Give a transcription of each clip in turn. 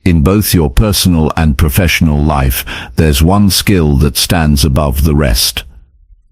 In both your personal and professional life, there's one skill that stands above the rest.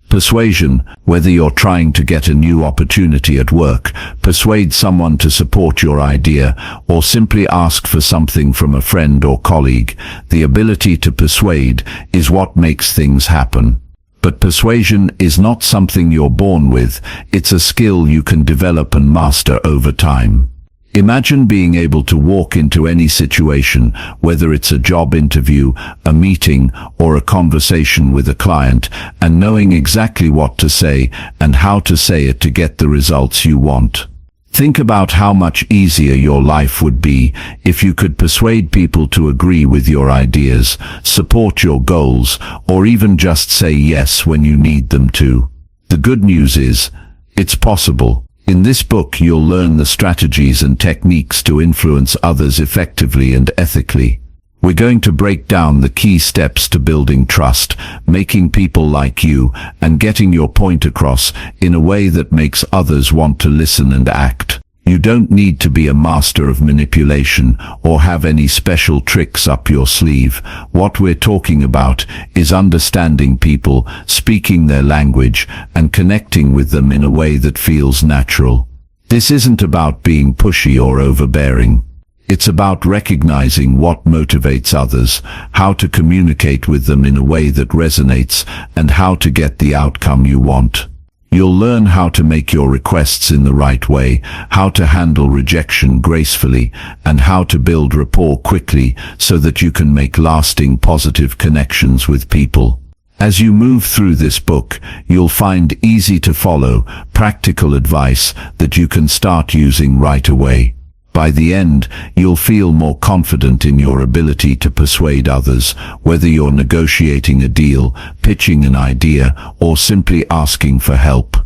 Persuasion. Whether you're trying to get a new opportunity at work, persuade someone to support your idea, or simply ask for something from a friend or colleague, the ability to persuade is what makes things happen. But persuasion is not something you're born with, it's a skill you can develop and master over time. Imagine being able to walk into any situation, whether it's a job interview, a meeting, or a conversation with a client, and knowing exactly what to say and how to say it to get the results you want. Think about how much easier your life would be if you could persuade people to agree with your ideas, support your goals, or even just say yes when you need them to. The good news is, it's possible. In this book, you'll learn the strategies and techniques to influence others effectively and ethically. We're going to break down the key steps to building trust, making people like you, and getting your point across in a way that makes others want to listen and act. You don't need to be a master of manipulation or have any special tricks up your sleeve. What we're talking about is understanding people, speaking their language, and connecting with them in a way that feels natural. This isn't about being pushy or overbearing. It's about recognizing what motivates others, how to communicate with them in a way that resonates, and how to get the outcome you want. You'll learn how to make your requests in the right way, how to handle rejection gracefully, and how to build rapport quickly so that you can make lasting positive connections with people. As you move through this book, you'll find easy-to-follow, practical advice that you can start using right away. By the end, you'll feel more confident in your ability to persuade others, whether you're negotiating a deal, pitching an idea, or simply asking for help.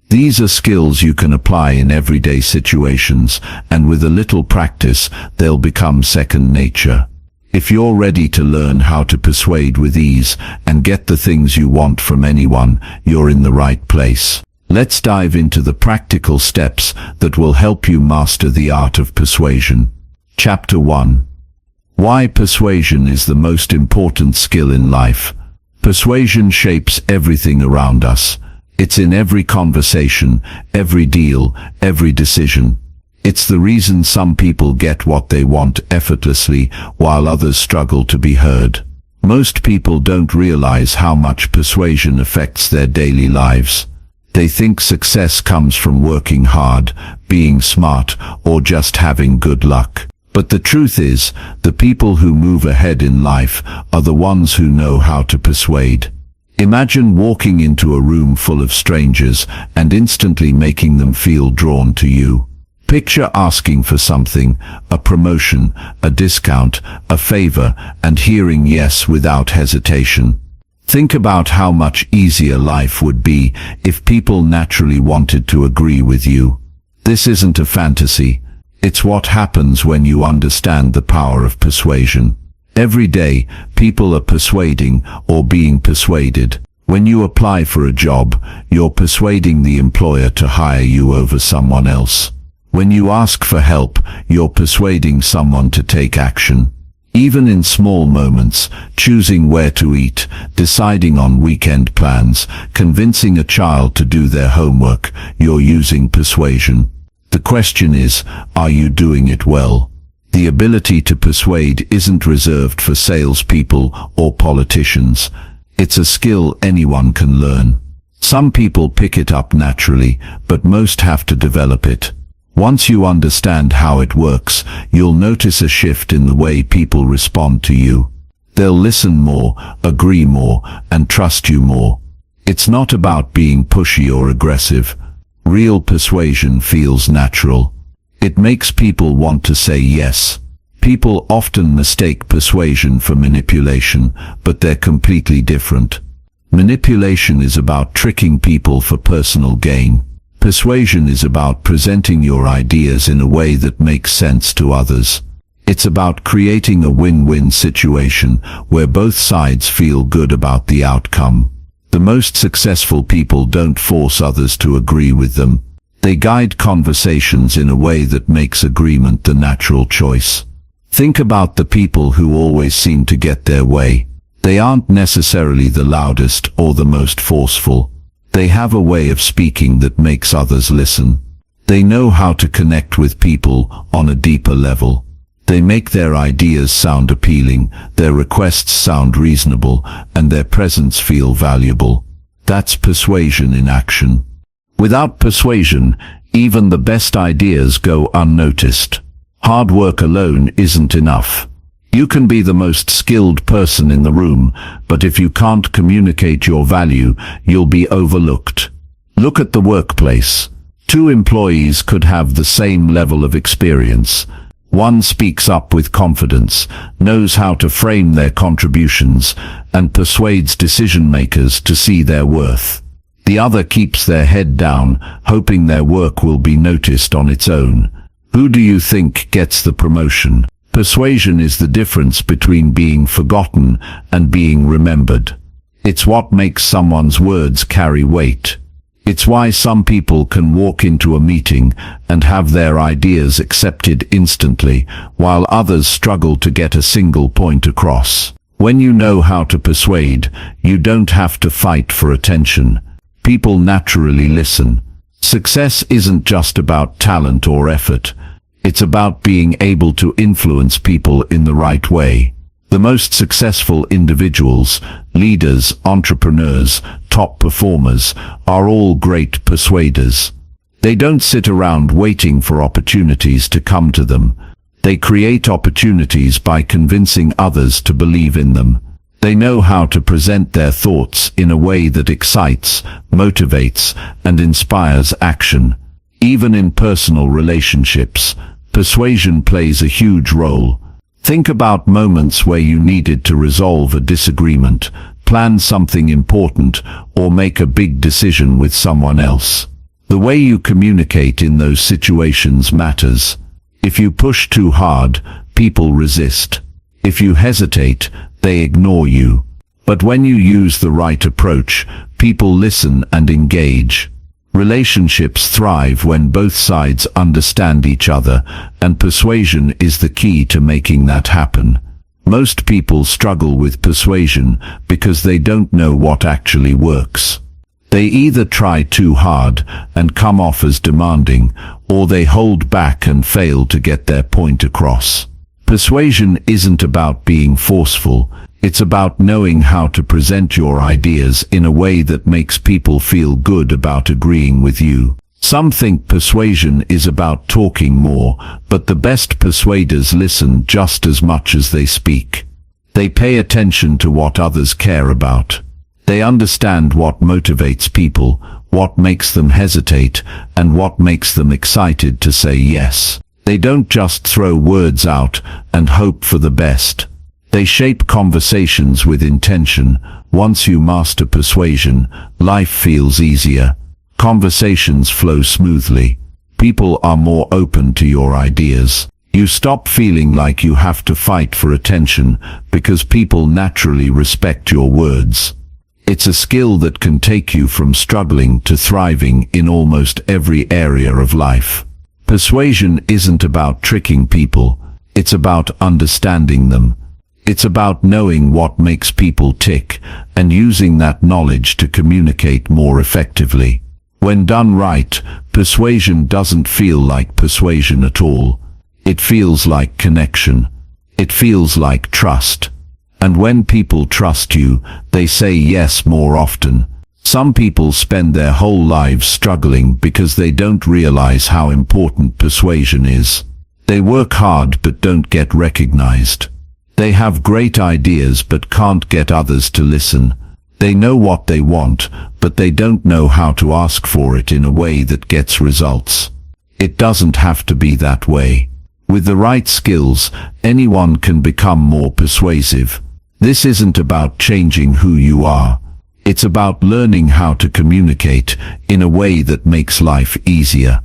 These are skills you can apply in everyday situations, and with a little practice, they'll become second nature. If you're ready to learn how to persuade with ease and get the things you want from anyone, you're in the right place. Let's dive into the practical steps that will help you master the art of persuasion. Chapter 1. Why persuasion is the most important skill in life. Persuasion shapes everything around us. It's in every conversation, every deal, every decision. It's the reason some people get what they want effortlessly, while others struggle to be heard. Most people don't realize how much persuasion affects their daily lives. They think success comes from working hard, being smart, or just having good luck. But the truth is, the people who move ahead in life are the ones who know how to persuade. Imagine walking into a room full of strangers and instantly making them feel drawn to you. Picture asking for something, a promotion, a discount, a favor, and hearing yes without hesitation. Think about how much easier life would be if people naturally wanted to agree with you. This isn't a fantasy. It's what happens when you understand the power of persuasion. Every day, people are persuading or being persuaded. When you apply for a job, you're persuading the employer to hire you over someone else. When you ask for help, you're persuading someone to take action. Even in small moments, choosing where to eat, deciding on weekend plans, convincing a child to do their homework, you're using persuasion. The question is, are you doing it well? The ability to persuade isn't reserved for salespeople or politicians. It's a skill anyone can learn. Some people pick it up naturally, but most have to develop it. Once you understand how it works, you'll notice a shift in the way people respond to you. They'll listen more, agree more, and trust you more. It's not about being pushy or aggressive. Real persuasion feels natural. It makes people want to say yes. People often mistake persuasion for manipulation, but they're completely different. Manipulation is about tricking people for personal gain. Persuasion is about presenting your ideas in a way that makes sense to others. It's about creating a win-win situation where both sides feel good about the outcome. The most successful people don't force others to agree with them. They guide conversations in a way that makes agreement the natural choice. Think about the people who always seem to get their way. They aren't necessarily the loudest or the most forceful. They have a way of speaking that makes others listen. They know how to connect with people on a deeper level. They make their ideas sound appealing, their requests sound reasonable, and their presence feel valuable. That's persuasion in action. Without persuasion, even the best ideas go unnoticed. Hard work alone isn't enough. You can be the most skilled person in the room, but if you can't communicate your value, you'll be overlooked. Look at the workplace. Two employees could have the same level of experience. One speaks up with confidence, knows how to frame their contributions, and persuades decision-makers to see their worth. The other keeps their head down, hoping their work will be noticed on its own. Who do you think gets the promotion? Persuasion is the difference between being forgotten and being remembered. It's what makes someone's words carry weight. It's why some people can walk into a meeting and have their ideas accepted instantly, while others struggle to get a single point across. When you know how to persuade, you don't have to fight for attention. People naturally listen. Success isn't just about talent or effort. It's about being able to influence people in the right way. The most successful individuals, leaders, entrepreneurs, top performers, are all great persuaders. They don't sit around waiting for opportunities to come to them. They create opportunities by convincing others to believe in them. They know how to present their thoughts in a way that excites, motivates, and inspires action. Even in personal relationships, persuasion plays a huge role. Think about moments where you needed to resolve a disagreement, plan something important, or make a big decision with someone else. The way you communicate in those situations matters. If you push too hard, people resist. If you hesitate, they ignore you. But when you use the right approach, people listen and engage. Relationships thrive when both sides understand each other, and persuasion is the key to making that happen. Most people struggle with persuasion because they don't know what actually works. They either try too hard and come off as demanding, or they hold back and fail to get their point across. Persuasion isn't about being forceful. It's about knowing how to present your ideas in a way that makes people feel good about agreeing with you. Some think persuasion is about talking more, but the best persuaders listen just as much as they speak. They pay attention to what others care about. They understand what motivates people, what makes them hesitate, and what makes them excited to say yes. They don't just throw words out and hope for the best. They shape conversations with intention. Once you master persuasion, life feels easier. Conversations flow smoothly. People are more open to your ideas. You stop feeling like you have to fight for attention because people naturally respect your words. It's a skill that can take you from struggling to thriving in almost every area of life. Persuasion isn't about tricking people. It's about understanding them. It's about knowing what makes people tick and using that knowledge to communicate more effectively. When done right, persuasion doesn't feel like persuasion at all. It feels like connection. It feels like trust. And when people trust you, they say yes more often. Some people spend their whole lives struggling because they don't realize how important persuasion is. They work hard but don't get recognized. They have great ideas but can't get others to listen. They know what they want, but they don't know how to ask for it in a way that gets results. It doesn't have to be that way. With the right skills, anyone can become more persuasive. This isn't about changing who you are. It's about learning how to communicate in a way that makes life easier.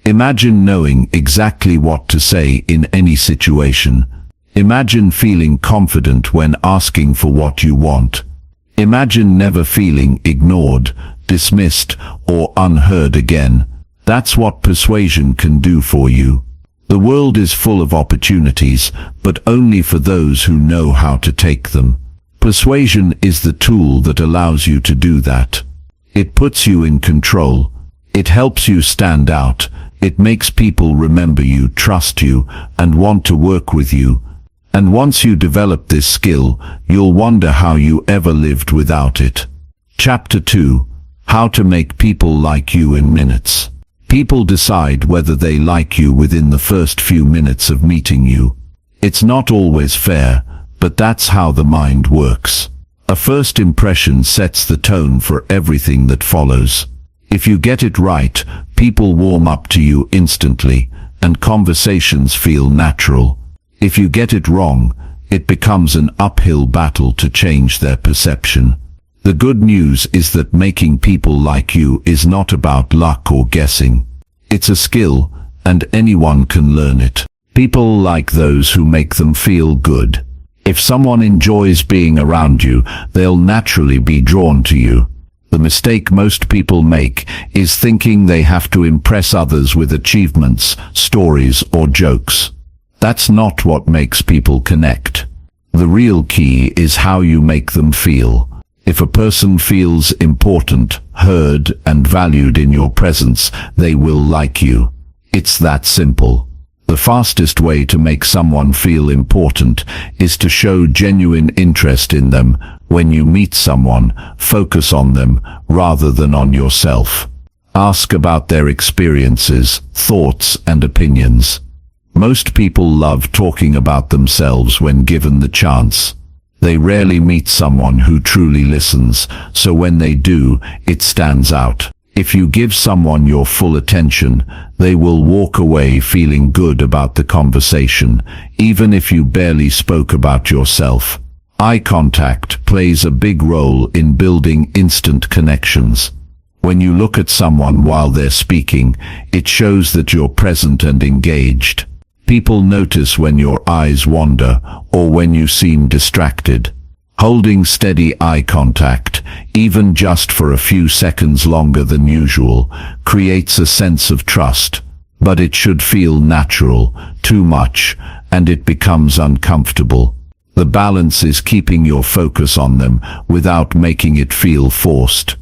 Imagine knowing exactly what to say in any situation. Imagine feeling confident when asking for what you want. Imagine never feeling ignored, dismissed, or unheard again. That's what persuasion can do for you. The world is full of opportunities, but only for those who know how to take them. Persuasion is the tool that allows you to do that. It puts you in control. It helps you stand out. It makes people remember you, trust you, and want to work with you. And once you develop this skill, you'll wonder how you ever lived without it. Chapter 2. How to make people like you in minutes. People decide whether they like you within the first few minutes of meeting you. It's not always fair, but that's how the mind works. A first impression sets the tone for everything that follows. If you get it right, people warm up to you instantly, and conversations feel natural. If you get it wrong, it becomes an uphill battle to change their perception. The good news is that making people like you is not about luck or guessing. It's a skill, and anyone can learn it. People like those who make them feel good. If someone enjoys being around you, they'll naturally be drawn to you. The mistake most people make is thinking they have to impress others with achievements, stories, or jokes. That's not what makes people connect. The real key is how you make them feel. If a person feels important, heard, and valued in your presence, they will like you. It's that simple. The fastest way to make someone feel important is to show genuine interest in them. When you meet someone, focus on them rather than on yourself. Ask about their experiences, thoughts, and opinions. Most people love talking about themselves when given the chance. They rarely meet someone who truly listens, so when they do, it stands out. If you give someone your full attention, they will walk away feeling good about the conversation, even if you barely spoke about yourself. Eye contact plays a big role in building instant connections. When you look at someone while they're speaking, it shows that you're present and engaged. People notice when your eyes wander or when you seem distracted. Holding steady eye contact, even just for a few seconds longer than usual, creates a sense of trust. But it should feel natural. Too much, and it becomes uncomfortable. The balance is keeping your focus on them without making it feel forced.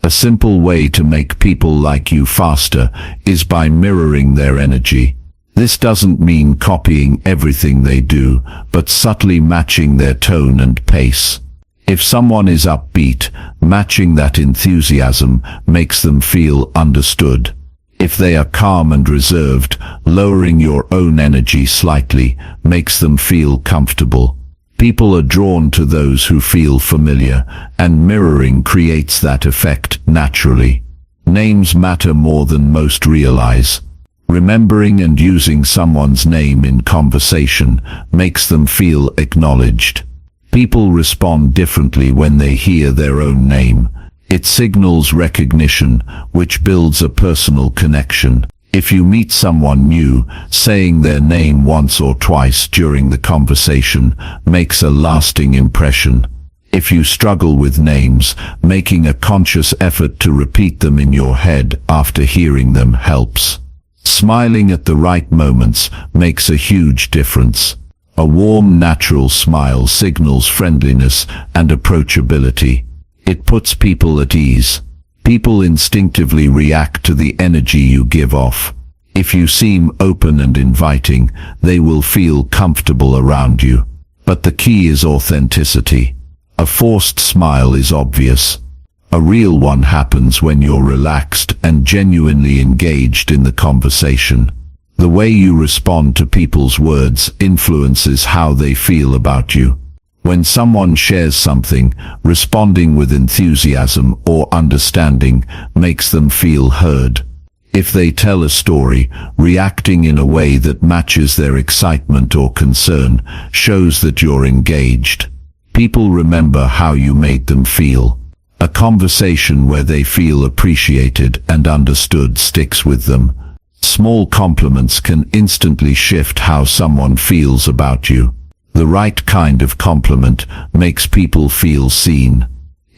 A simple way to make people like you faster is by mirroring their energy. This doesn't mean copying everything they do, but subtly matching their tone and pace. If someone is upbeat, matching that enthusiasm makes them feel understood. If they are calm and reserved, lowering your own energy slightly makes them feel comfortable. People are drawn to those who feel familiar, and mirroring creates that effect naturally. Names matter more than most realize. Remembering and using someone's name in conversation makes them feel acknowledged. People respond differently when they hear their own name. It signals recognition, which builds a personal connection. If you meet someone new, saying their name once or twice during the conversation makes a lasting impression. If you struggle with names, making a conscious effort to repeat them in your head after hearing them helps. Smiling at the right moments makes a huge difference. A warm, natural smile signals friendliness and approachability. It puts people at ease. People instinctively react to the energy you give off. If you seem open and inviting, they will feel comfortable around you. But the key is authenticity. A forced smile is obvious. A real one happens when you're relaxed and genuinely engaged in the conversation. The way you respond to people's words influences how they feel about you. When someone shares something, responding with enthusiasm or understanding makes them feel heard. If they tell a story, reacting in a way that matches their excitement or concern shows that you're engaged. People remember how you made them feel. A conversation where they feel appreciated and understood sticks with them. Small compliments can instantly shift how someone feels about you. The right kind of compliment makes people feel seen.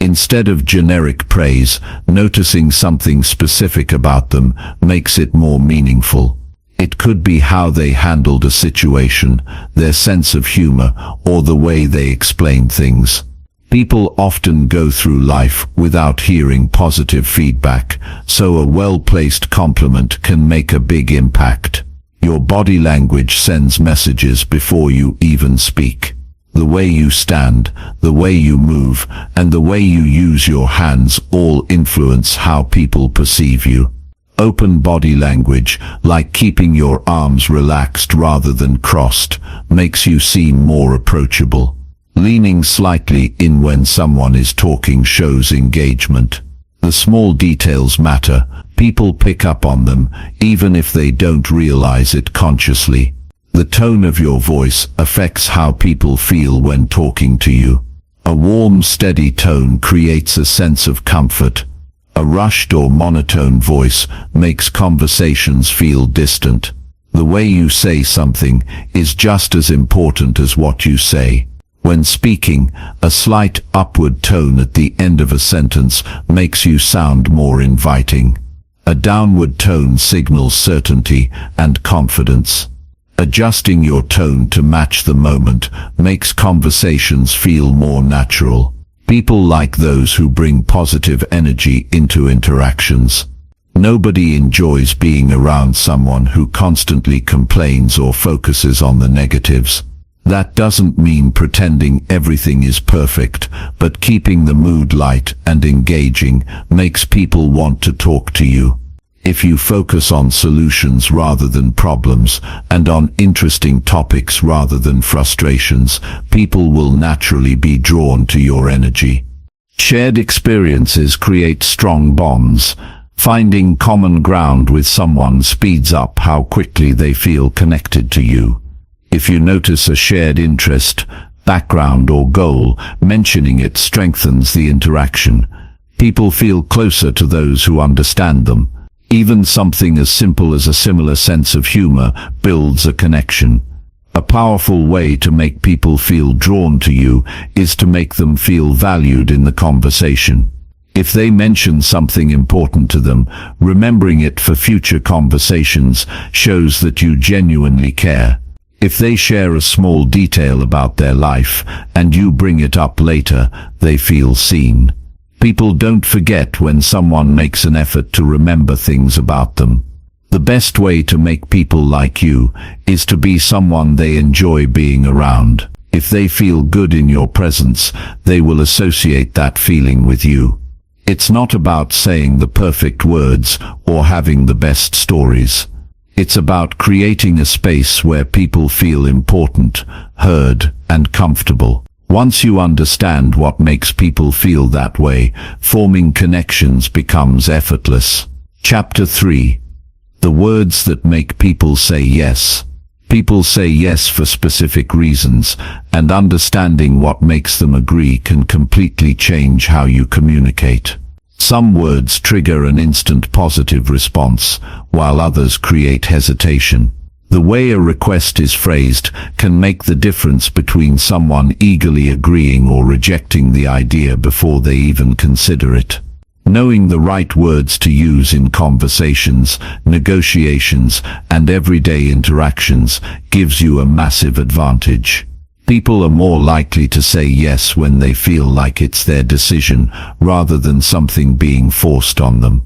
Instead of generic praise, noticing something specific about them makes it more meaningful. It could be how they handled a situation, their sense of humor, or the way they explain things. People often go through life without hearing positive feedback, so a well-placed compliment can make a big impact. Your body language sends messages before you even speak. The way you stand, the way you move, and the way you use your hands all influence how people perceive you. Open body language, like keeping your arms relaxed rather than crossed, makes you seem more approachable. Leaning slightly in when someone is talking shows engagement. The small details matter. People pick up on them, even if they don't realize it consciously. The tone of your voice affects how people feel when talking to you. A warm, steady tone creates a sense of comfort. A rushed or monotone voice makes conversations feel distant. The way you say something is just as important as what you say. When speaking, a slight upward tone at the end of a sentence makes you sound more inviting. A downward tone signals certainty and confidence. Adjusting your tone to match the moment makes conversations feel more natural. People like those who bring positive energy into interactions. Nobody enjoys being around someone who constantly complains or focuses on the negatives. That doesn't mean pretending everything is perfect, but keeping the mood light and engaging makes people want to talk to you. If you focus on solutions rather than problems, and on interesting topics rather than frustrations, people will naturally be drawn to your energy. Shared experiences create strong bonds. Finding common ground with someone speeds up how quickly they feel connected to you. If you notice a shared interest, background or goal, mentioning it strengthens the interaction. People feel closer to those who understand them. Even something as simple as a similar sense of humor builds a connection. A powerful way to make people feel drawn to you is to make them feel valued in the conversation. If they mention something important to them, remembering it for future conversations shows that you genuinely care. If they share a small detail about their life and you bring it up later, they feel seen. People don't forget when someone makes an effort to remember things about them. The best way to make people like you is to be someone they enjoy being around. If they feel good in your presence, they will associate that feeling with you. It's not about saying the perfect words or having the best stories. It's about creating a space where people feel important, heard, and comfortable. Once you understand what makes people feel that way, forming connections becomes effortless. Chapter 3. The words that make people say yes. People say yes for specific reasons, and understanding what makes them agree can completely change how you communicate. Some words trigger an instant positive response, while others create hesitation. The way a request is phrased can make the difference between someone eagerly agreeing or rejecting the idea before they even consider it. Knowing the right words to use in conversations, negotiations, and everyday interactions gives you a massive advantage. People are more likely to say yes when they feel like it's their decision rather than something being forced on them.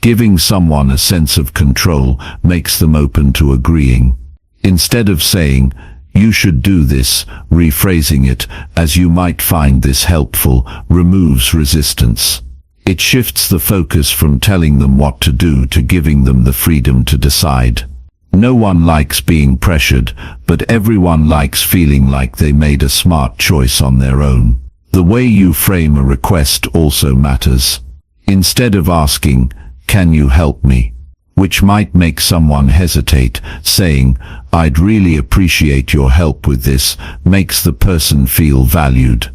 Giving someone a sense of control makes them open to agreeing. Instead of saying, "You should do this," rephrasing it as "You might find this helpful," removes resistance. It shifts the focus from telling them what to do to giving them the freedom to decide. No one likes being pressured, but everyone likes feeling like they made a smart choice on their own. The way you frame a request also matters. Instead of asking, "Can you help me?" which might make someone hesitate, saying, "I'd really appreciate your help with this," makes the person feel valued.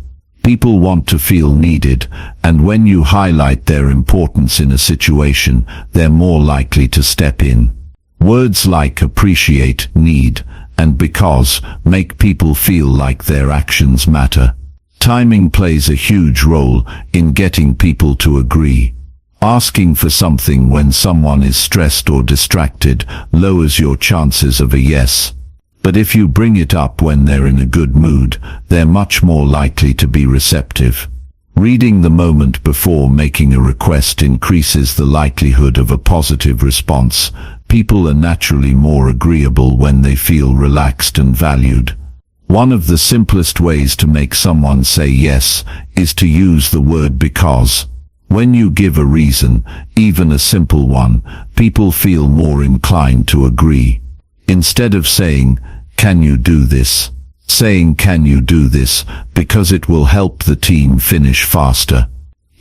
People want to feel needed, and when you highlight their importance in a situation, they're more likely to step in. Words like appreciate, need, and because make people feel like their actions matter. Timing plays a huge role in getting people to agree. Asking for something when someone is stressed or distracted lowers your chances of a yes. But if you bring it up when they're in a good mood, they're much more likely to be receptive. Reading the moment before making a request increases the likelihood of a positive response. People are naturally more agreeable when they feel relaxed and valued. One of the simplest ways to make someone say yes is to use the word because. When you give a reason, even a simple one, people feel more inclined to agree. Instead of saying, "Can you do this?" saying, "Can you do this, because it will help the team finish faster,"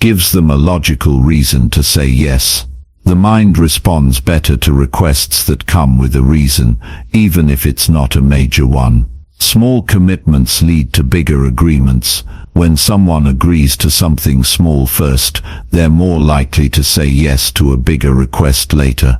gives them a logical reason to say yes. The mind responds better to requests that come with a reason, even if it's not a major one. Small commitments lead to bigger agreements. When someone agrees to something small first, they're more likely to say yes to a bigger request later.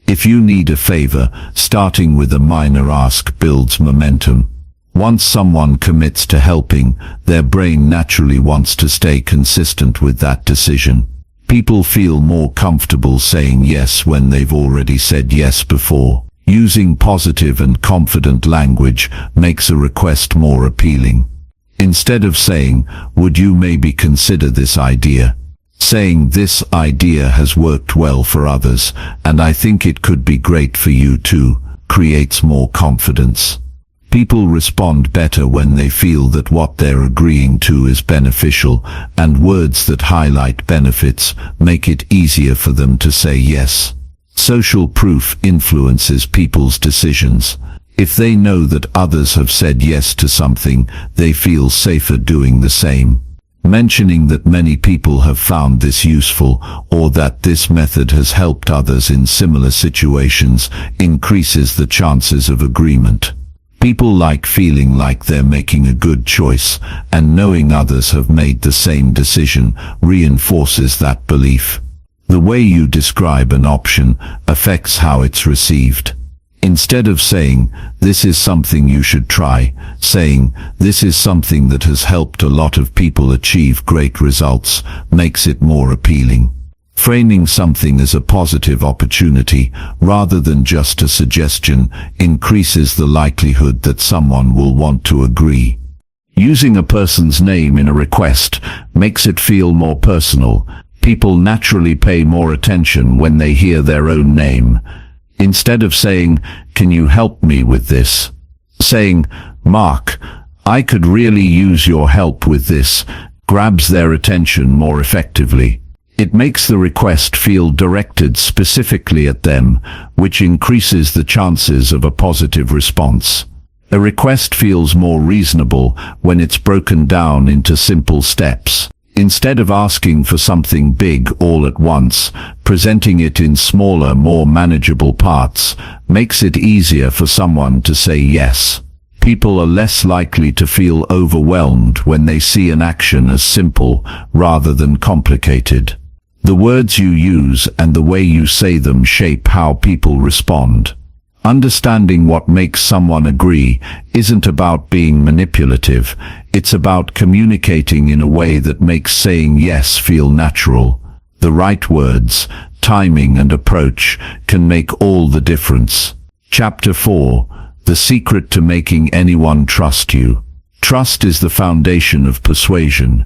If you need a favor, starting with a minor ask builds momentum. Once someone commits to helping, their brain naturally wants to stay consistent with that decision. People feel more comfortable saying yes when they've already said yes before. Using positive and confident language makes a request more appealing. Instead of saying, "Would you maybe consider this idea?" saying, "This idea has worked well for others, and I think it could be great for you too," creates more confidence. People respond better when they feel that what they're agreeing to is beneficial, and words that highlight benefits make it easier for them to say yes. Social proof influences people's decisions. If they know that others have said yes to something, they feel safer doing the same. Mentioning that many people have found this useful, or that this method has helped others in similar situations, increases the chances of agreement. People like feeling like they're making a good choice, and knowing others have made the same decision reinforces that belief. The way you describe an option affects how it's received. Instead of saying, "This is something you should try," saying, "This is something that has helped a lot of people achieve great results," makes it more appealing. Framing something as a positive opportunity, rather than just a suggestion, increases the likelihood that someone will want to agree. Using a person's name in a request makes it feel more personal. People naturally pay more attention when they hear their own name. Instead of saying, "Can you help me with this?" saying, "Mark, I could really use your help with this," grabs their attention more effectively. It makes the request feel directed specifically at them, which increases the chances of a positive response. A request feels more reasonable when it's broken down into simple steps. Instead of asking for something big all at once, presenting it in smaller, more manageable parts makes it easier for someone to say yes. People are less likely to feel overwhelmed when they see an action as simple rather than complicated. The words you use and the way you say them shape how people respond. Understanding what makes someone agree isn't about being manipulative. It's about communicating in a way that makes saying yes feel natural. The right words, timing and approach can make all the difference. Chapter 4. The secret to making anyone trust you. Trust is the foundation of persuasion.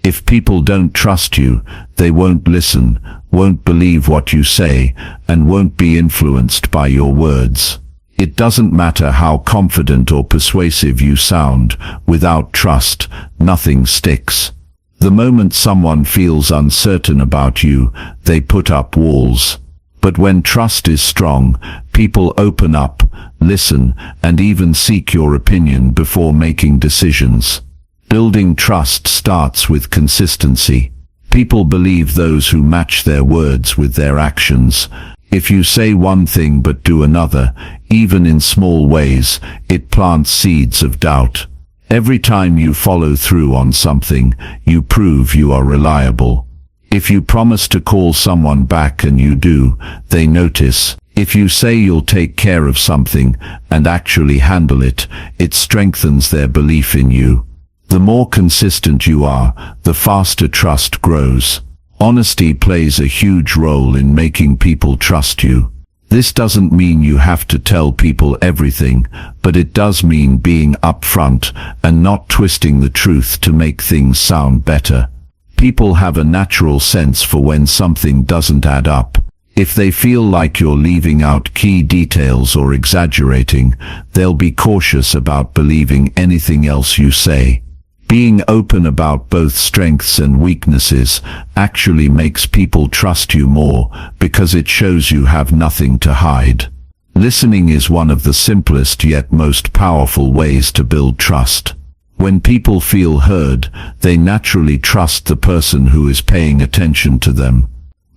If people don't trust you, they won't listen, won't believe what you say, and won't be influenced by your words. It doesn't matter how confident or persuasive you sound, without trust, nothing sticks. The moment someone feels uncertain about you, they put up walls. But when trust is strong, people open up, listen, and even seek your opinion before making decisions. Building trust starts with consistency. People believe those who match their words with their actions. If you say one thing but do another, even in small ways, it plants seeds of doubt. Every time you follow through on something, you prove you are reliable. If you promise to call someone back and you do, they notice. If you say you'll take care of something and actually handle it, it strengthens their belief in you. The more consistent you are, the faster trust grows. Honesty plays a huge role in making people trust you. This doesn't mean you have to tell people everything, but it does mean being upfront and not twisting the truth to make things sound better. People have a natural sense for when something doesn't add up. If they feel like you're leaving out key details or exaggerating, they'll be cautious about believing anything else you say. Being open about both strengths and weaknesses actually makes people trust you more because it shows you have nothing to hide. Listening is one of the simplest yet most powerful ways to build trust. When people feel heard, they naturally trust the person who is paying attention to them.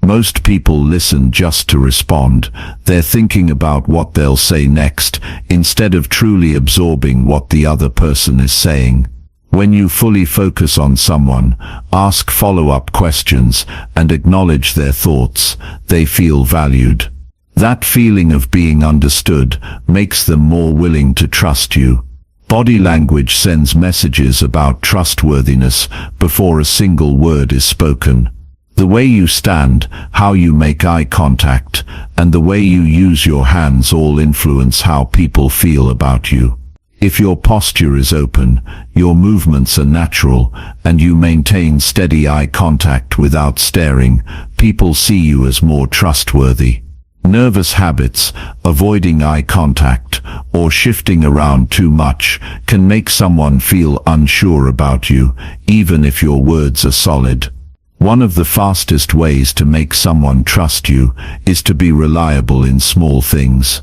Most people listen just to respond. They're thinking about what they'll say next, instead of truly absorbing what the other person is saying. When you fully focus on someone, ask follow-up questions, and acknowledge their thoughts, they feel valued. That feeling of being understood makes them more willing to trust you. Body language sends messages about trustworthiness before a single word is spoken. The way you stand, how you make eye contact, and the way you use your hands all influence how people feel about you. If your posture is open, your movements are natural, and you maintain steady eye contact without staring, people see you as more trustworthy. Nervous habits, avoiding eye contact, or shifting around too much can make someone feel unsure about you, even if your words are solid. One of the fastest ways to make someone trust you is to be reliable in small things.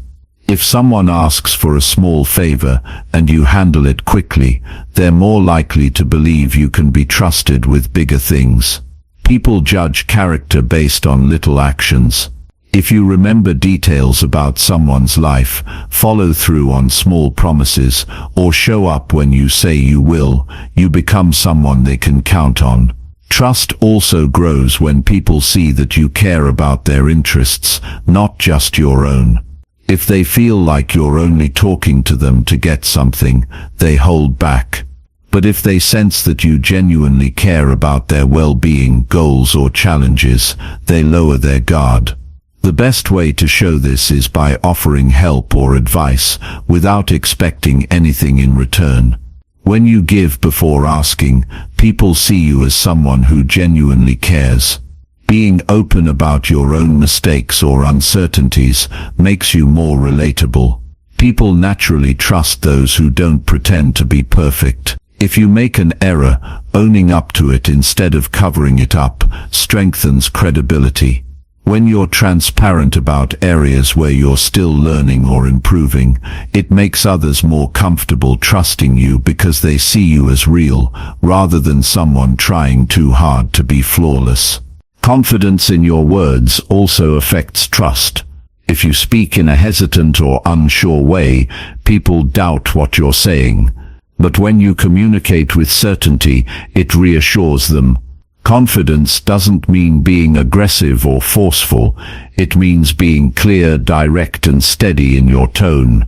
If someone asks for a small favor and you handle it quickly, they're more likely to believe you can be trusted with bigger things. People judge character based on little actions. If you remember details about someone's life, follow through on small promises, or show up when you say you will, you become someone they can count on. Trust also grows when people see that you care about their interests, not just your own. If they feel like you're only talking to them to get something, they hold back. But if they sense that you genuinely care about their well-being, goals or challenges, they lower their guard. The best way to show this is by offering help or advice without expecting anything in return. When you give before asking, people see you as someone who genuinely cares. Being open about your own mistakes or uncertainties makes you more relatable. People naturally trust those who don't pretend to be perfect. If you make an error, owning up to it instead of covering it up strengthens credibility. When you're transparent about areas where you're still learning or improving, it makes others more comfortable trusting you because they see you as real, rather than someone trying too hard to be flawless. Confidence in your words also affects trust. If you speak in a hesitant or unsure way, people doubt what you're saying. But when you communicate with certainty, it reassures them. Confidence doesn't mean being aggressive or forceful. It means being clear, direct, and steady in your tone.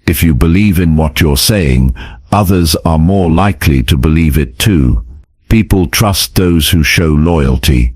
If you believe in what you're saying, others are more likely to believe it too. People trust those who show loyalty.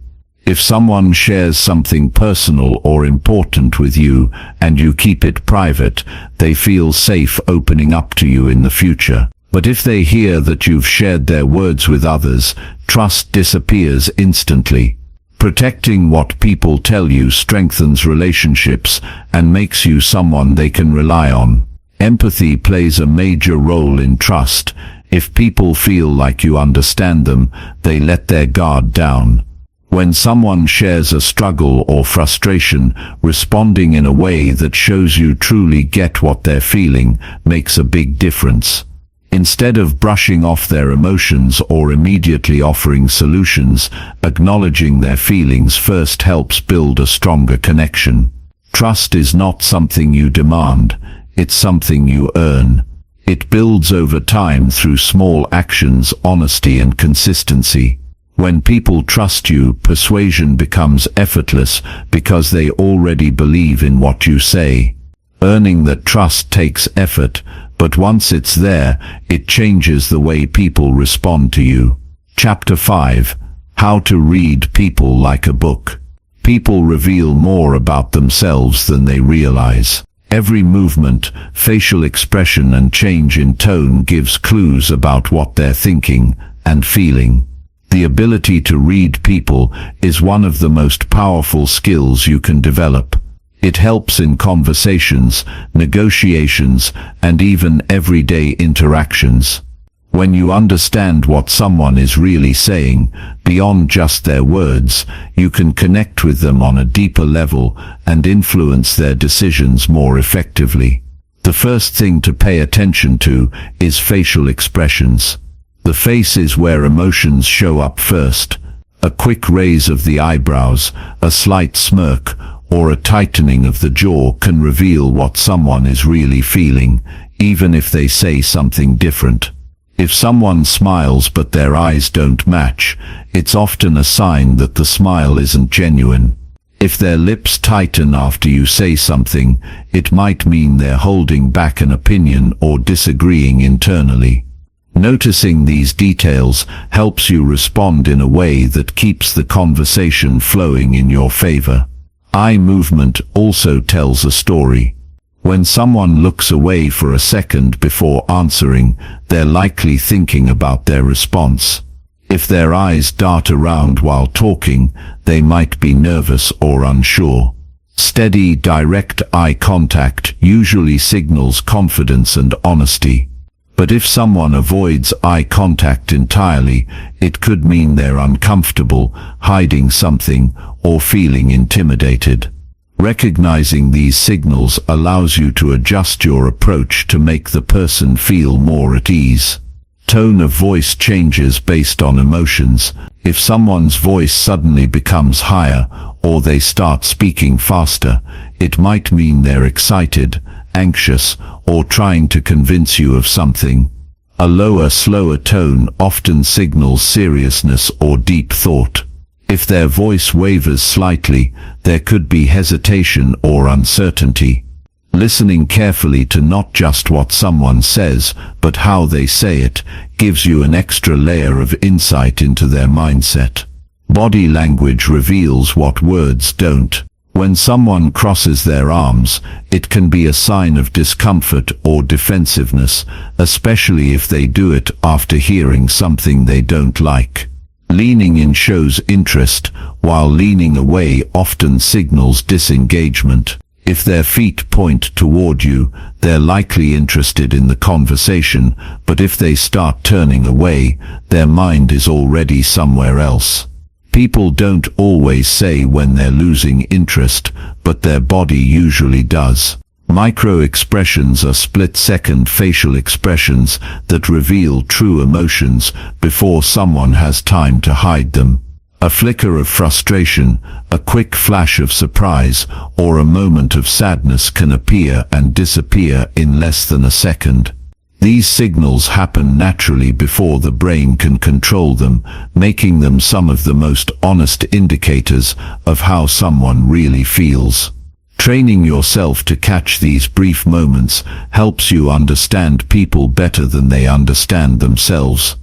If someone shares something personal or important with you and you keep it private, they feel safe opening up to you in the future. But if they hear that you've shared their words with others, trust disappears instantly. Protecting what people tell you strengthens relationships and makes you someone they can rely on. Empathy plays a major role in trust. If people feel like you understand them, they let their guard down. When someone shares a struggle or frustration, responding in a way that shows you truly get what they're feeling makes a big difference. Instead of brushing off their emotions or immediately offering solutions, acknowledging their feelings first helps build a stronger connection. Trust is not something you demand, it's something you earn. It builds over time through small actions, honesty, and consistency. When people trust you, persuasion becomes effortless because they already believe in what you say. Earning that trust takes effort, but once it's there, it changes the way people respond to you. Chapter 5. How to read people like a book. People reveal more about themselves than they realize. Every movement, facial expression and change in tone gives clues about what they're thinking and feeling. The ability to read people is one of the most powerful skills you can develop. It helps in conversations, negotiations, and even everyday interactions. When you understand what someone is really saying, beyond just their words, you can connect with them on a deeper level and influence their decisions more effectively. The first thing to pay attention to is facial expressions. The face is where emotions show up first. A quick raise of the eyebrows, a slight smirk, or a tightening of the jaw can reveal what someone is really feeling, even if they say something different. If someone smiles but their eyes don't match, it's often a sign that the smile isn't genuine. If their lips tighten after you say something, it might mean they're holding back an opinion or disagreeing internally. Noticing these details helps you respond in a way that keeps the conversation flowing in your favor. Eye movement also tells a story. When someone looks away for a second before answering, they're likely thinking about their response. If their eyes dart around while talking, they might be nervous or unsure. Steady, direct eye contact usually signals confidence and honesty. But if someone avoids eye contact entirely, it could mean they're uncomfortable, hiding something, or feeling intimidated. Recognizing these signals allows you to adjust your approach to make the person feel more at ease. Tone of voice changes based on emotions. If someone's voice suddenly becomes higher, or they start speaking faster, it might mean they're excited, anxious, or trying to convince you of something. A lower, slower tone often signals seriousness or deep thought. If their voice wavers slightly, there could be hesitation or uncertainty. Listening carefully to not just what someone says, but how they say it, gives you an extra layer of insight into their mindset. Body language reveals what words don't. When someone crosses their arms, it can be a sign of discomfort or defensiveness, especially if they do it after hearing something they don't like. Leaning in shows interest, while leaning away often signals disengagement. If their feet point toward you, they're likely interested in the conversation, but if they start turning away, their mind is already somewhere else. People don't always say when they're losing interest, but their body usually does. Micro-expressions are split-second facial expressions that reveal true emotions before someone has time to hide them. A flicker of frustration, a quick flash of surprise, or a moment of sadness can appear and disappear in less than a second. These signals happen naturally before the brain can control them, making them some of the most honest indicators of how someone really feels. Training yourself to catch these brief moments helps you understand people better than they understand themselves.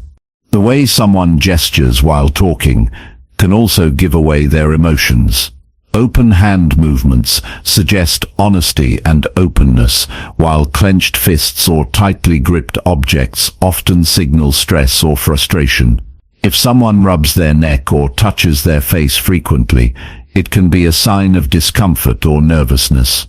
The way someone gestures while talking can also give away their emotions. Open hand movements suggest honesty and openness, while clenched fists or tightly gripped objects often signal stress or frustration. If someone rubs their neck or touches their face frequently, it can be a sign of discomfort or nervousness.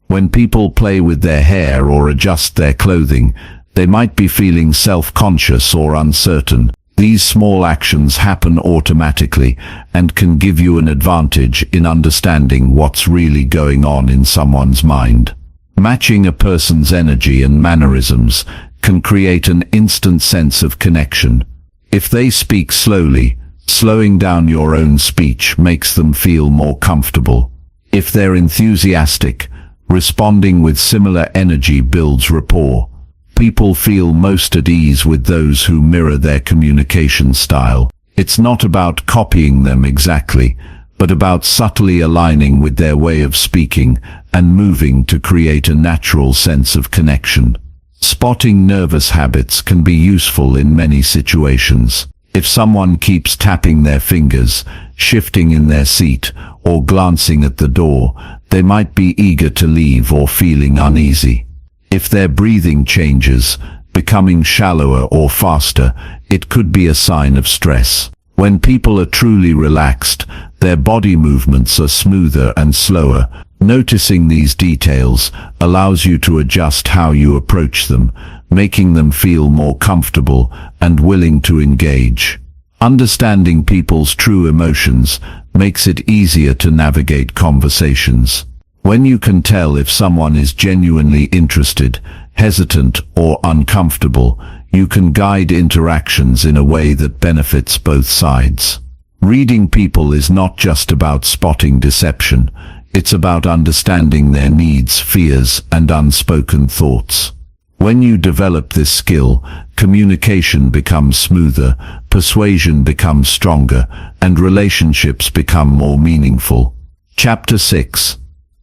When people play with their hair or adjust their clothing, they might be feeling self-conscious or uncertain. These small actions happen automatically and can give you an advantage in understanding what's really going on in someone's mind. Matching a person's energy and mannerisms can create an instant sense of connection. If they speak slowly, slowing down your own speech makes them feel more comfortable. If they're enthusiastic, responding with similar energy builds rapport. People feel most at ease with those who mirror their communication style. It's not about copying them exactly, but about subtly aligning with their way of speaking and moving to create a natural sense of connection. Spotting nervous habits can be useful in many situations. If someone keeps tapping their fingers, shifting in their seat, or glancing at the door, they might be eager to leave or feeling uneasy. If their breathing changes, becoming shallower or faster, it could be a sign of stress. When people are truly relaxed, their body movements are smoother and slower. Noticing these details allows you to adjust how you approach them, making them feel more comfortable and willing to engage. Understanding people's true emotions makes it easier to navigate conversations. When you can tell if someone is genuinely interested, hesitant, or uncomfortable, you can guide interactions in a way that benefits both sides. Reading people is not just about spotting deception, it's about understanding their needs, fears, and unspoken thoughts. When you develop this skill, communication becomes smoother, persuasion becomes stronger, and relationships become more meaningful. Chapter 6.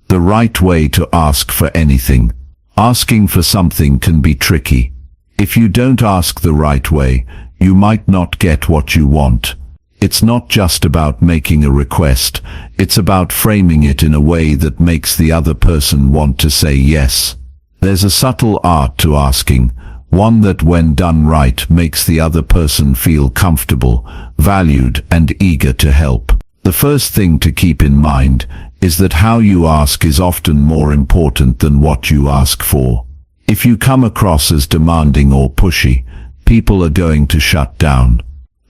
The right way to ask for anything. Asking for something can be tricky. If you don't ask the right way, you might not get what you want. It's not just about making a request, it's about framing it in a way that makes the other person want to say yes. There's a subtle art to asking, one that when done right makes the other person feel comfortable, valued, and eager to help. The first thing to keep in mind is that how you ask is often more important than what you ask for. If you come across as demanding or pushy, people are going to shut down.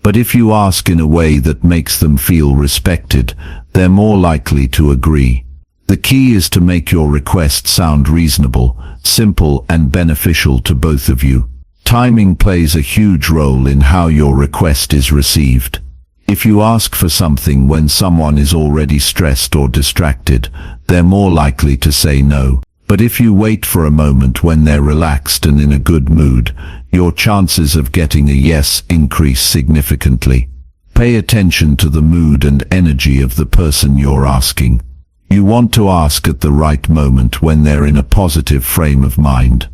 But if you ask in a way that makes them feel respected, they're more likely to agree. The key is to make your request sound reasonable, simple, and beneficial to both of you. Timing plays a huge role in how your request is received. If you ask for something when someone is already stressed or distracted, they're more likely to say no. But if you wait for a moment when they're relaxed and in a good mood, your chances of getting a yes increase significantly. Pay attention to the mood and energy of the person you're asking. You want to ask at the right moment when they're in a positive frame of mind.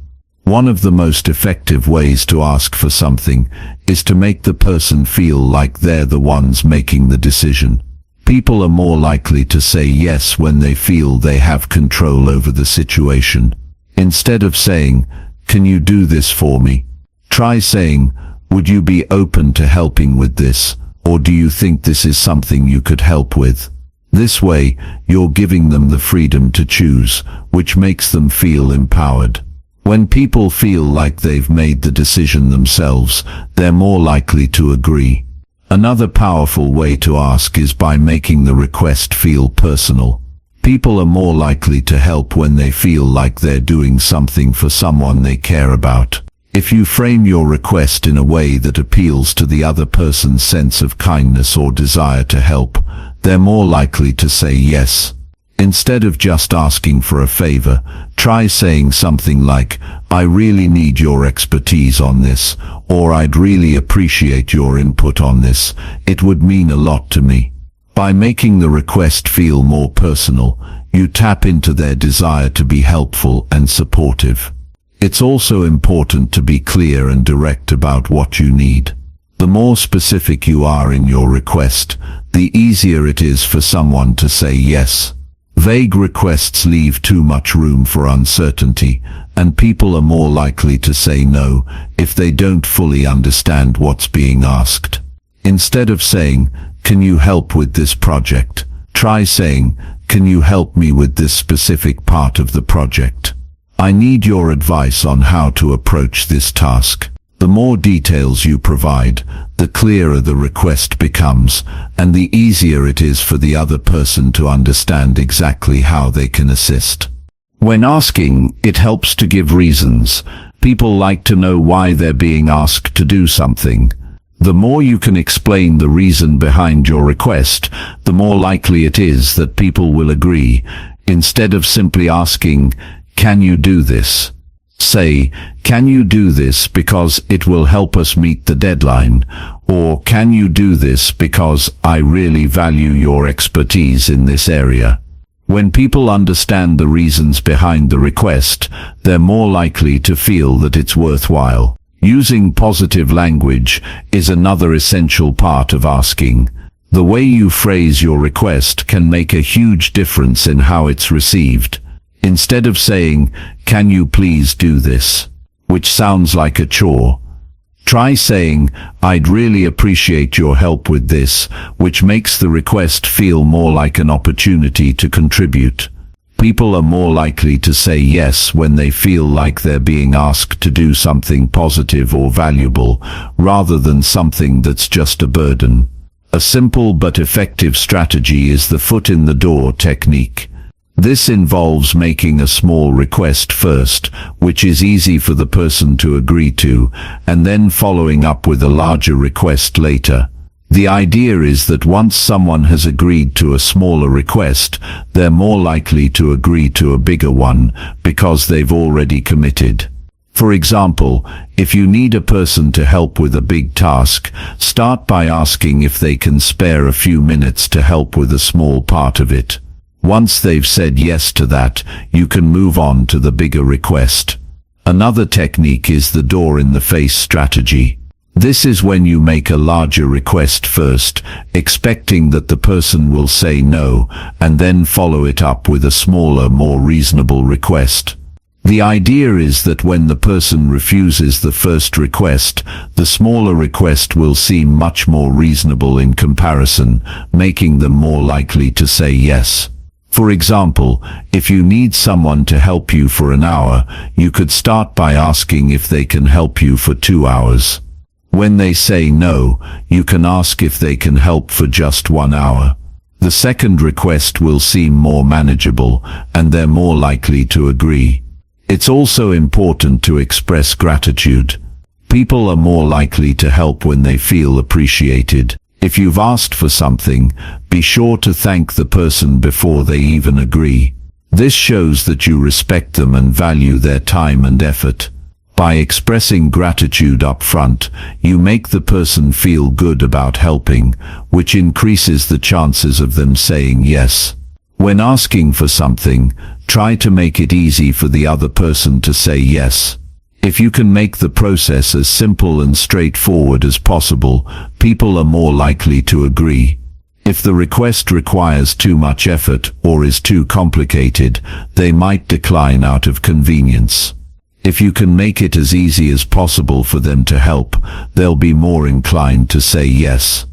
One of the most effective ways to ask for something is to make the person feel like they're the ones making the decision. People are more likely to say yes when they feel they have control over the situation. Instead of saying, "Can you do this for me?" try saying, "Would you be open to helping with this, or do you think this is something you could help with?" This way, you're giving them the freedom to choose, which makes them feel empowered. When people feel like they've made the decision themselves, they're more likely to agree. Another powerful way to ask is by making the request feel personal. People are more likely to help when they feel like they're doing something for someone they care about. If you frame your request in a way that appeals to the other person's sense of kindness or desire to help, they're more likely to say yes. Instead of just asking for a favor, try saying something like, "I really need your expertise on this," or "I'd really appreciate your input on this. It would mean a lot to me." By making the request feel more personal, you tap into their desire to be helpful and supportive. It's also important to be clear and direct about what you need. The more specific you are in your request, the easier it is for someone to say yes. Vague requests leave too much room for uncertainty, and people are more likely to say no if they don't fully understand what's being asked. Instead of saying, "Can you help with this project?" try saying, "Can you help me with this specific part of the project? I need your advice on how to approach this task." The more details you provide, the clearer the request becomes, and the easier it is for the other person to understand exactly how they can assist. When asking, it helps to give reasons. People like to know why they're being asked to do something. The more you can explain the reason behind your request, the more likely it is that people will agree. Instead of simply asking, "Can you do this?" say, "Can you do this because it will help us meet the deadline?" Or, "Can you do this because I really value your expertise in this area?" When people understand the reasons behind the request, they're more likely to feel that it's worthwhile. Using positive language is another essential part of asking. The way you phrase your request can make a huge difference in how it's received. Instead of saying, "Can you please do this?" which sounds like a chore, try saying, "I'd really appreciate your help with this," which makes the request feel more like an opportunity to contribute. People are more likely to say yes when they feel like they're being asked to do something positive or valuable, rather than something that's just a burden. A simple but effective strategy is the foot in the door technique. This involves making a small request first, which is easy for the person to agree to, and then following up with a larger request later. The idea is that once someone has agreed to a smaller request, they're more likely to agree to a bigger one, because they've already committed. For example, if you need a person to help with a big task, start by asking if they can spare a few minutes to help with a small part of it. Once they've said yes to that, you can move on to the bigger request. Another technique is the door-in-the-face strategy. This is when you make a larger request first, expecting that the person will say no, and then follow it up with a smaller, more reasonable request. The idea is that when the person refuses the first request, the smaller request will seem much more reasonable in comparison, making them more likely to say yes. For example, if you need someone to help you for an hour, you could start by asking if they can help you for 2 hours. When they say no, you can ask if they can help for just 1 hour. The second request will seem more manageable, and they're more likely to agree. It's also important to express gratitude. People are more likely to help when they feel appreciated. If you've asked for something, be sure to thank the person before they even agree. This shows that you respect them and value their time and effort. By expressing gratitude up front, you make the person feel good about helping, which increases the chances of them saying yes. When asking for something, try to make it easy for the other person to say yes. If you can make the process as simple and straightforward as possible, people are more likely to agree. If the request requires too much effort or is too complicated, they might decline out of convenience. If you can make it as easy as possible for them to help, they'll be more inclined to say yes.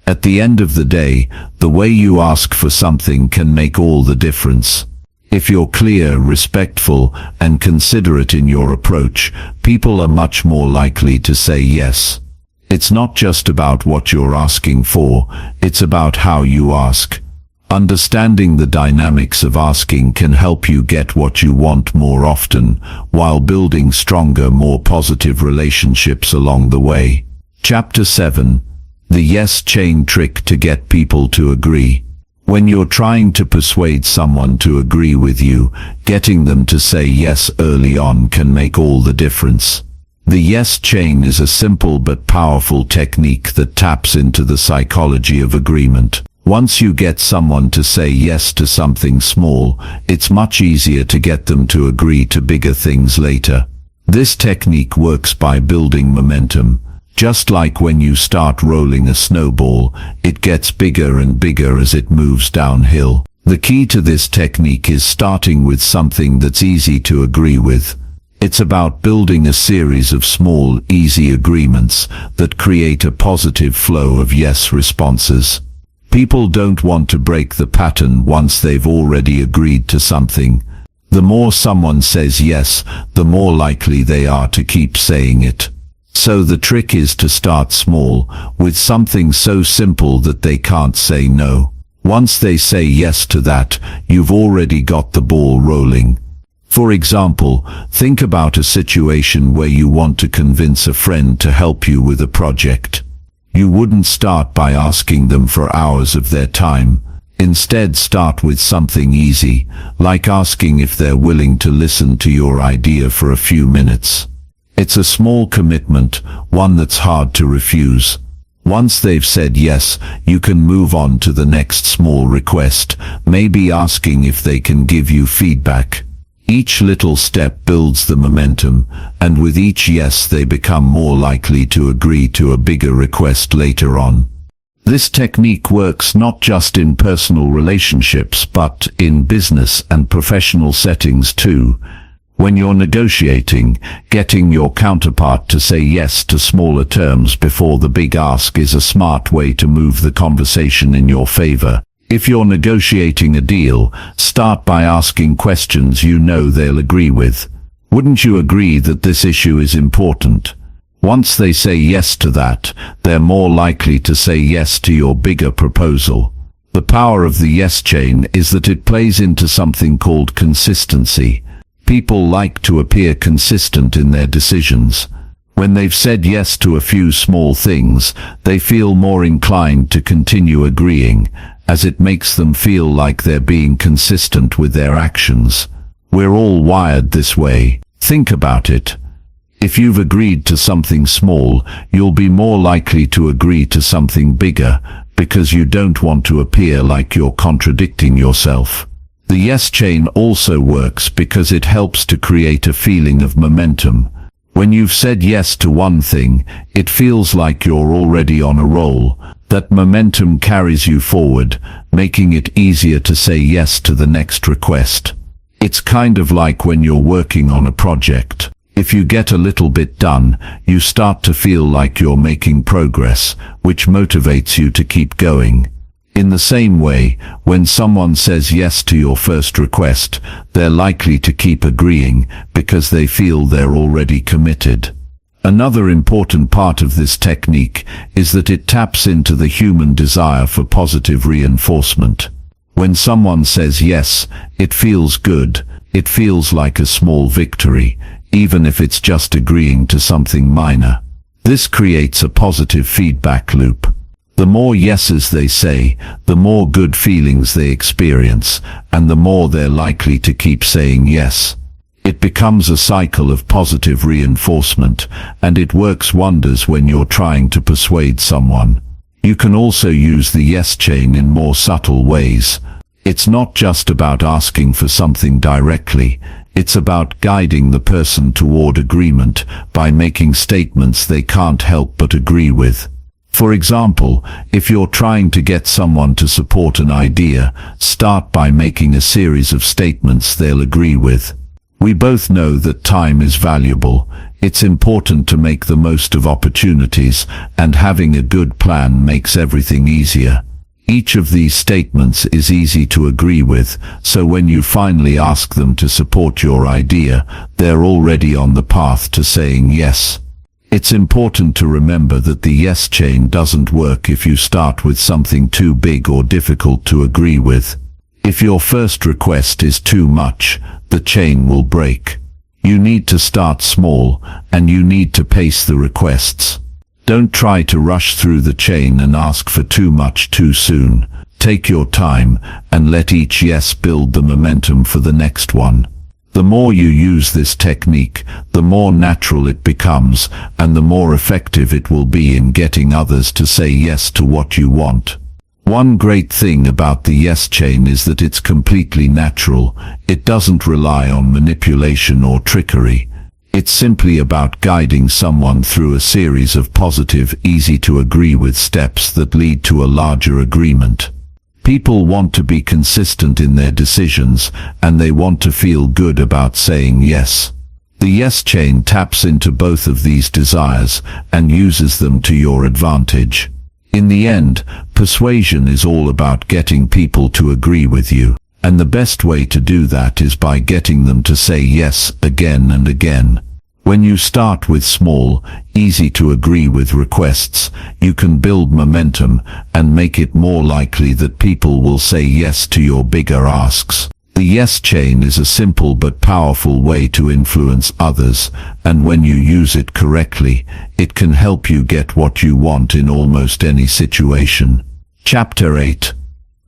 At the end of the day, the way you ask for something can make all the difference. If you're clear, respectful, and considerate in your approach, people are much more likely to say yes. It's not just about what you're asking for, it's about how you ask. Understanding the dynamics of asking can help you get what you want more often, while building stronger, more positive relationships along the way. Chapter 7. The Yes Chain Trick to Get People to Agree. When you're trying to persuade someone to agree with you, getting them to say yes early on can make all the difference. The yes chain is a simple but powerful technique that taps into the psychology of agreement. Once you get someone to say yes to something small, it's much easier to get them to agree to bigger things later. This technique works by building momentum. Just like when you start rolling a snowball, it gets bigger and bigger as it moves downhill. The key to this technique is starting with something that's easy to agree with. It's about building a series of small, easy agreements that create a positive flow of yes responses. People don't want to break the pattern once they've already agreed to something. The more someone says yes, the more likely they are to keep saying it. So the trick is to start small, with something so simple that they can't say no. Once they say yes to that, you've already got the ball rolling. For example, think about a situation where you want to convince a friend to help you with a project. You wouldn't start by asking them for hours of their time. Instead, start with something easy, like asking if they're willing to listen to your idea for a few minutes. It's a small commitment, one that's hard to refuse. Once they've said yes, you can move on to the next small request, maybe asking if they can give you feedback. Each little step builds the momentum, and with each yes they become more likely to agree to a bigger request later on. This technique works not just in personal relationships but in business and professional settings too. When you're negotiating, getting your counterpart to say yes to smaller terms before the big ask is a smart way to move the conversation in your favor. If you're negotiating a deal, start by asking questions you know they'll agree with. Wouldn't you agree that this issue is important? Once they say yes to that, they're more likely to say yes to your bigger proposal. The power of the yes chain is that it plays into something called consistency. People like to appear consistent in their decisions. When they've said yes to a few small things, they feel more inclined to continue agreeing, as it makes them feel like they're being consistent with their actions. We're all wired this way. Think about it. If you've agreed to something small, you'll be more likely to agree to something bigger, because you don't want to appear like you're contradicting yourself. The yes chain also works because it helps to create a feeling of momentum. When you've said yes to one thing, it feels like you're already on a roll. That momentum carries you forward, making it easier to say yes to the next request. It's kind of like when you're working on a project. If you get a little bit done, you start to feel like you're making progress, which motivates you to keep going. In the same way, when someone says yes to your first request, they're likely to keep agreeing because they feel they're already committed. Another important part of this technique is that it taps into the human desire for positive reinforcement. When someone says yes, it feels good. It feels like a small victory, even if it's just agreeing to something minor. This creates a positive feedback loop. The more yeses they say, the more good feelings they experience, and the more they're likely to keep saying yes. It becomes a cycle of positive reinforcement, and it works wonders when you're trying to persuade someone. You can also use the yes chain in more subtle ways. It's not just about asking for something directly. It's about guiding the person toward agreement by making statements they can't help but agree with. For example, if you're trying to get someone to support an idea, start by making a series of statements they'll agree with. We both know that time is valuable. It's important to make the most of opportunities, and having a good plan makes everything easier. Each of these statements is easy to agree with, so when you finally ask them to support your idea, they're already on the path to saying yes. It's important to remember that the yes chain doesn't work if you start with something too big or difficult to agree with. If your first request is too much, the chain will break. You need to start small, and you need to pace the requests. Don't try to rush through the chain and ask for too much too soon. Take your time, and let each yes build the momentum for the next one. The more you use this technique, the more natural it becomes, and the more effective it will be in getting others to say yes to what you want. One great thing about the yes chain is that it's completely natural. It doesn't rely on manipulation or trickery. It's simply about guiding someone through a series of positive, easy-to-agree-with steps that lead to a larger agreement. People want to be consistent in their decisions, and they want to feel good about saying yes. The yes chain taps into both of these desires and uses them to your advantage. In the end, persuasion is all about getting people to agree with you, and the best way to do that is by getting them to say yes again and again. When you start with small, easy-to-agree-with requests, you can build momentum and make it more likely that people will say yes to your bigger asks. The yes chain is a simple but powerful way to influence others, and when you use it correctly, it can help you get what you want in almost any situation. Chapter 8.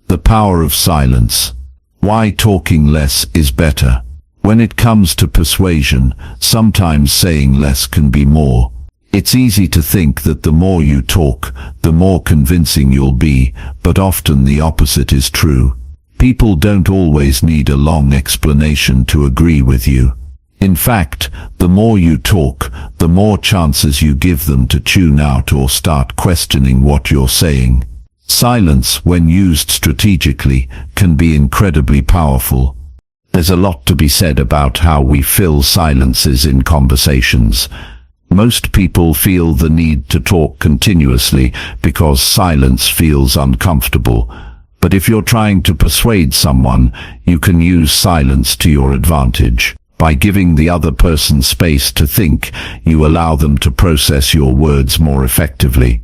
The Power of Silence. Why talking less is better. When it comes to persuasion, sometimes saying less can be more. It's easy to think that the more you talk, the more convincing you'll be, but often the opposite is true. People don't always need a long explanation to agree with you. In fact, the more you talk, the more chances you give them to tune out or start questioning what you're saying. Silence, when used strategically, can be incredibly powerful. There's a lot to be said about how we fill silences in conversations. Most people feel the need to talk continuously because silence feels uncomfortable. But if you're trying to persuade someone, you can use silence to your advantage. By giving the other person space to think, you allow them to process your words more effectively.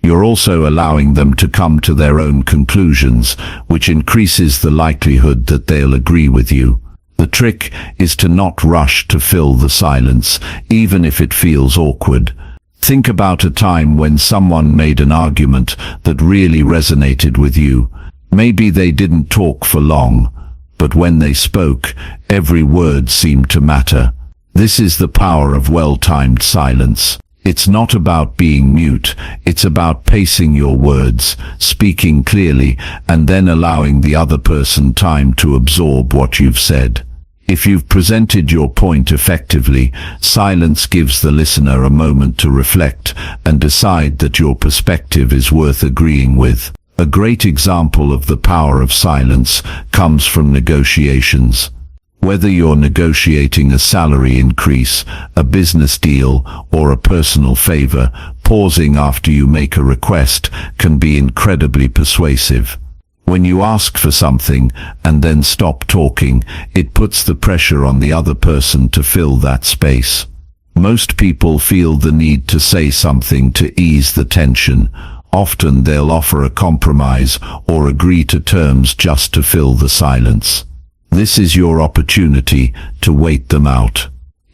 You're also allowing them to come to their own conclusions, which increases the likelihood that they'll agree with you. The trick is to not rush to fill the silence, even if it feels awkward. Think about a time when someone made an argument that really resonated with you. Maybe they didn't talk for long, but when they spoke, every word seemed to matter. This is the power of well-timed silence. It's not about being mute, it's about pacing your words, speaking clearly, and then allowing the other person time to absorb what you've said. If you've presented your point effectively, silence gives the listener a moment to reflect and decide that your perspective is worth agreeing with. A great example of the power of silence comes from negotiations. Whether you're negotiating a salary increase, a business deal, or a personal favor, pausing after you make a request can be incredibly persuasive. When you ask for something and then stop talking, it puts the pressure on the other person to fill that space. Most people feel the need to say something to ease the tension. Often they'll offer a compromise or agree to terms just to fill the silence. This is your opportunity to wait them out.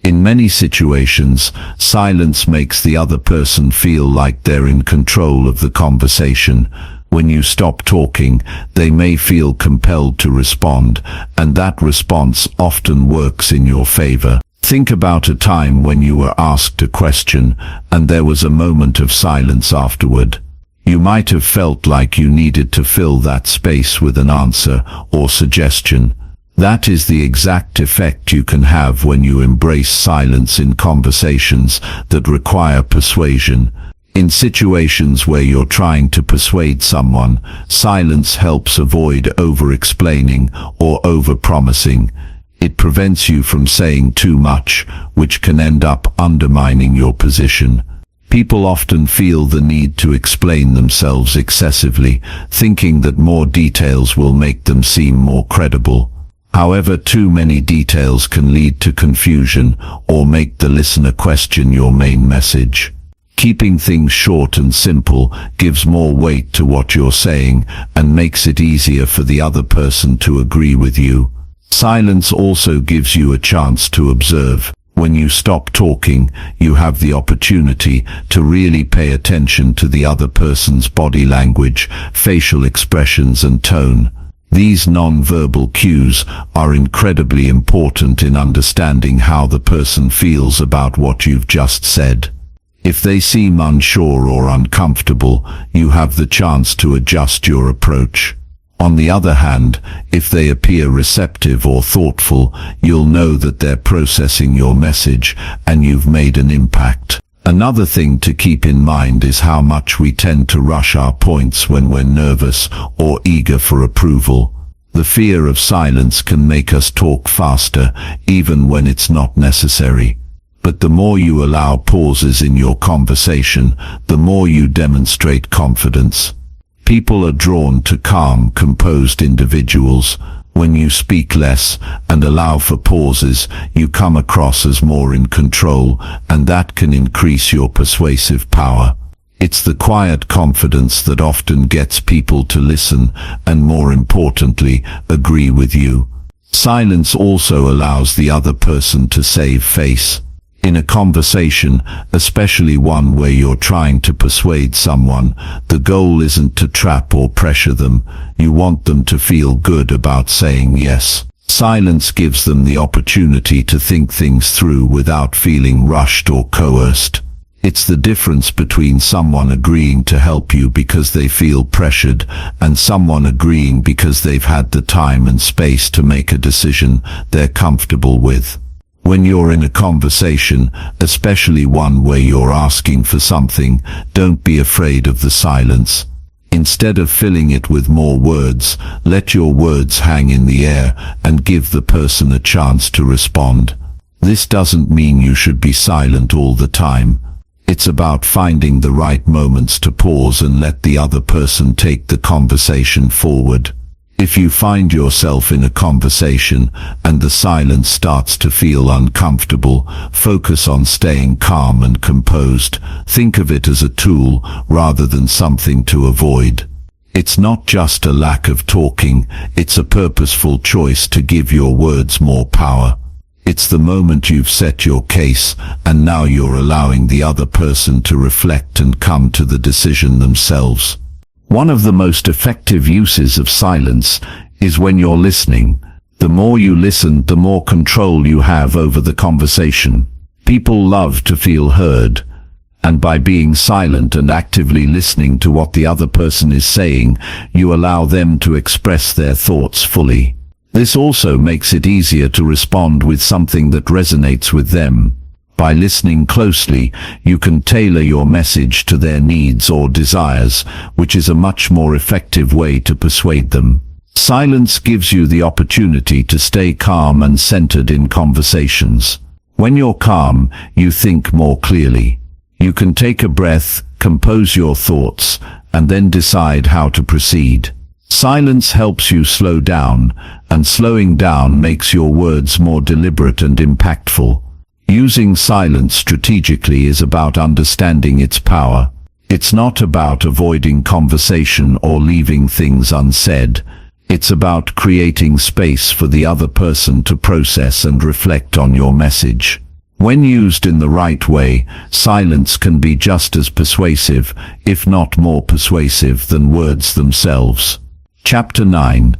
In many situations, silence makes the other person feel like they're in control of the conversation. When you stop talking, they may feel compelled to respond, and that response often works in your favor. Think about a time when you were asked a question, and there was a moment of silence afterward. You might have felt like you needed to fill that space with an answer or suggestion. That is the exact effect you can have when you embrace silence in conversations that require persuasion. In situations where you're trying to persuade someone, silence helps avoid over-explaining or over-promising. It prevents you from saying too much, which can end up undermining your position. People often feel the need to explain themselves excessively, thinking that more details will make them seem more credible. However, too many details can lead to confusion or make the listener question your main message. Keeping things short and simple gives more weight to what you're saying and makes it easier for the other person to agree with you. Silence also gives you a chance to observe. When you stop talking, you have the opportunity to really pay attention to the other person's body language, facial expressions, and tone. These non-verbal cues are incredibly important in understanding how the person feels about what you've just said. If they seem unsure or uncomfortable, you have the chance to adjust your approach. On the other hand, if they appear receptive or thoughtful, you'll know that they're processing your message and you've made an impact. Another thing to keep in mind is how much we tend to rush our points when we're nervous or eager for approval. The fear of silence can make us talk faster, even when it's not necessary. But the more you allow pauses in your conversation, the more you demonstrate confidence. People are drawn to calm, composed individuals. When you speak less and allow for pauses, you come across as more in control, and that can increase your persuasive power. It's the quiet confidence that often gets people to listen and, more importantly, agree with you. Silence also allows the other person to save face. In a conversation, especially one where you're trying to persuade someone, the goal isn't to trap or pressure them. You want them to feel good about saying yes. Silence gives them the opportunity to think things through without feeling rushed or coerced. It's the difference between someone agreeing to help you because they feel pressured and someone agreeing because they've had the time and space to make a decision they're comfortable with. When you're in a conversation, especially one where you're asking for something, don't be afraid of the silence. Instead of filling it with more words, let your words hang in the air and give the person a chance to respond. This doesn't mean you should be silent all the time. It's about finding the right moments to pause and let the other person take the conversation forward. If you find yourself in a conversation and the silence starts to feel uncomfortable, focus on staying calm and composed. Think of it as a tool rather than something to avoid. It's not just a lack of talking, it's a purposeful choice to give your words more power. It's the moment you've set your case, and now you're allowing the other person to reflect and come to the decision themselves. One of the most effective uses of silence is when you're listening. The more you listen, the more control you have over the conversation. People love to feel heard, and by being silent and actively listening to what the other person is saying, you allow them to express their thoughts fully. This also makes it easier to respond with something that resonates with them. By listening closely, you can tailor your message to their needs or desires, which is a much more effective way to persuade them. Silence gives you the opportunity to stay calm and centered in conversations. When you're calm, you think more clearly. You can take a breath, compose your thoughts, and then decide how to proceed. Silence helps you slow down, and slowing down makes your words more deliberate and impactful. Using silence strategically is about understanding its power. It's not about avoiding conversation or leaving things unsaid. It's about creating space for the other person to process and reflect on your message. When used in the right way, silence can be just as persuasive, if not more persuasive, than words themselves. Chapter 9.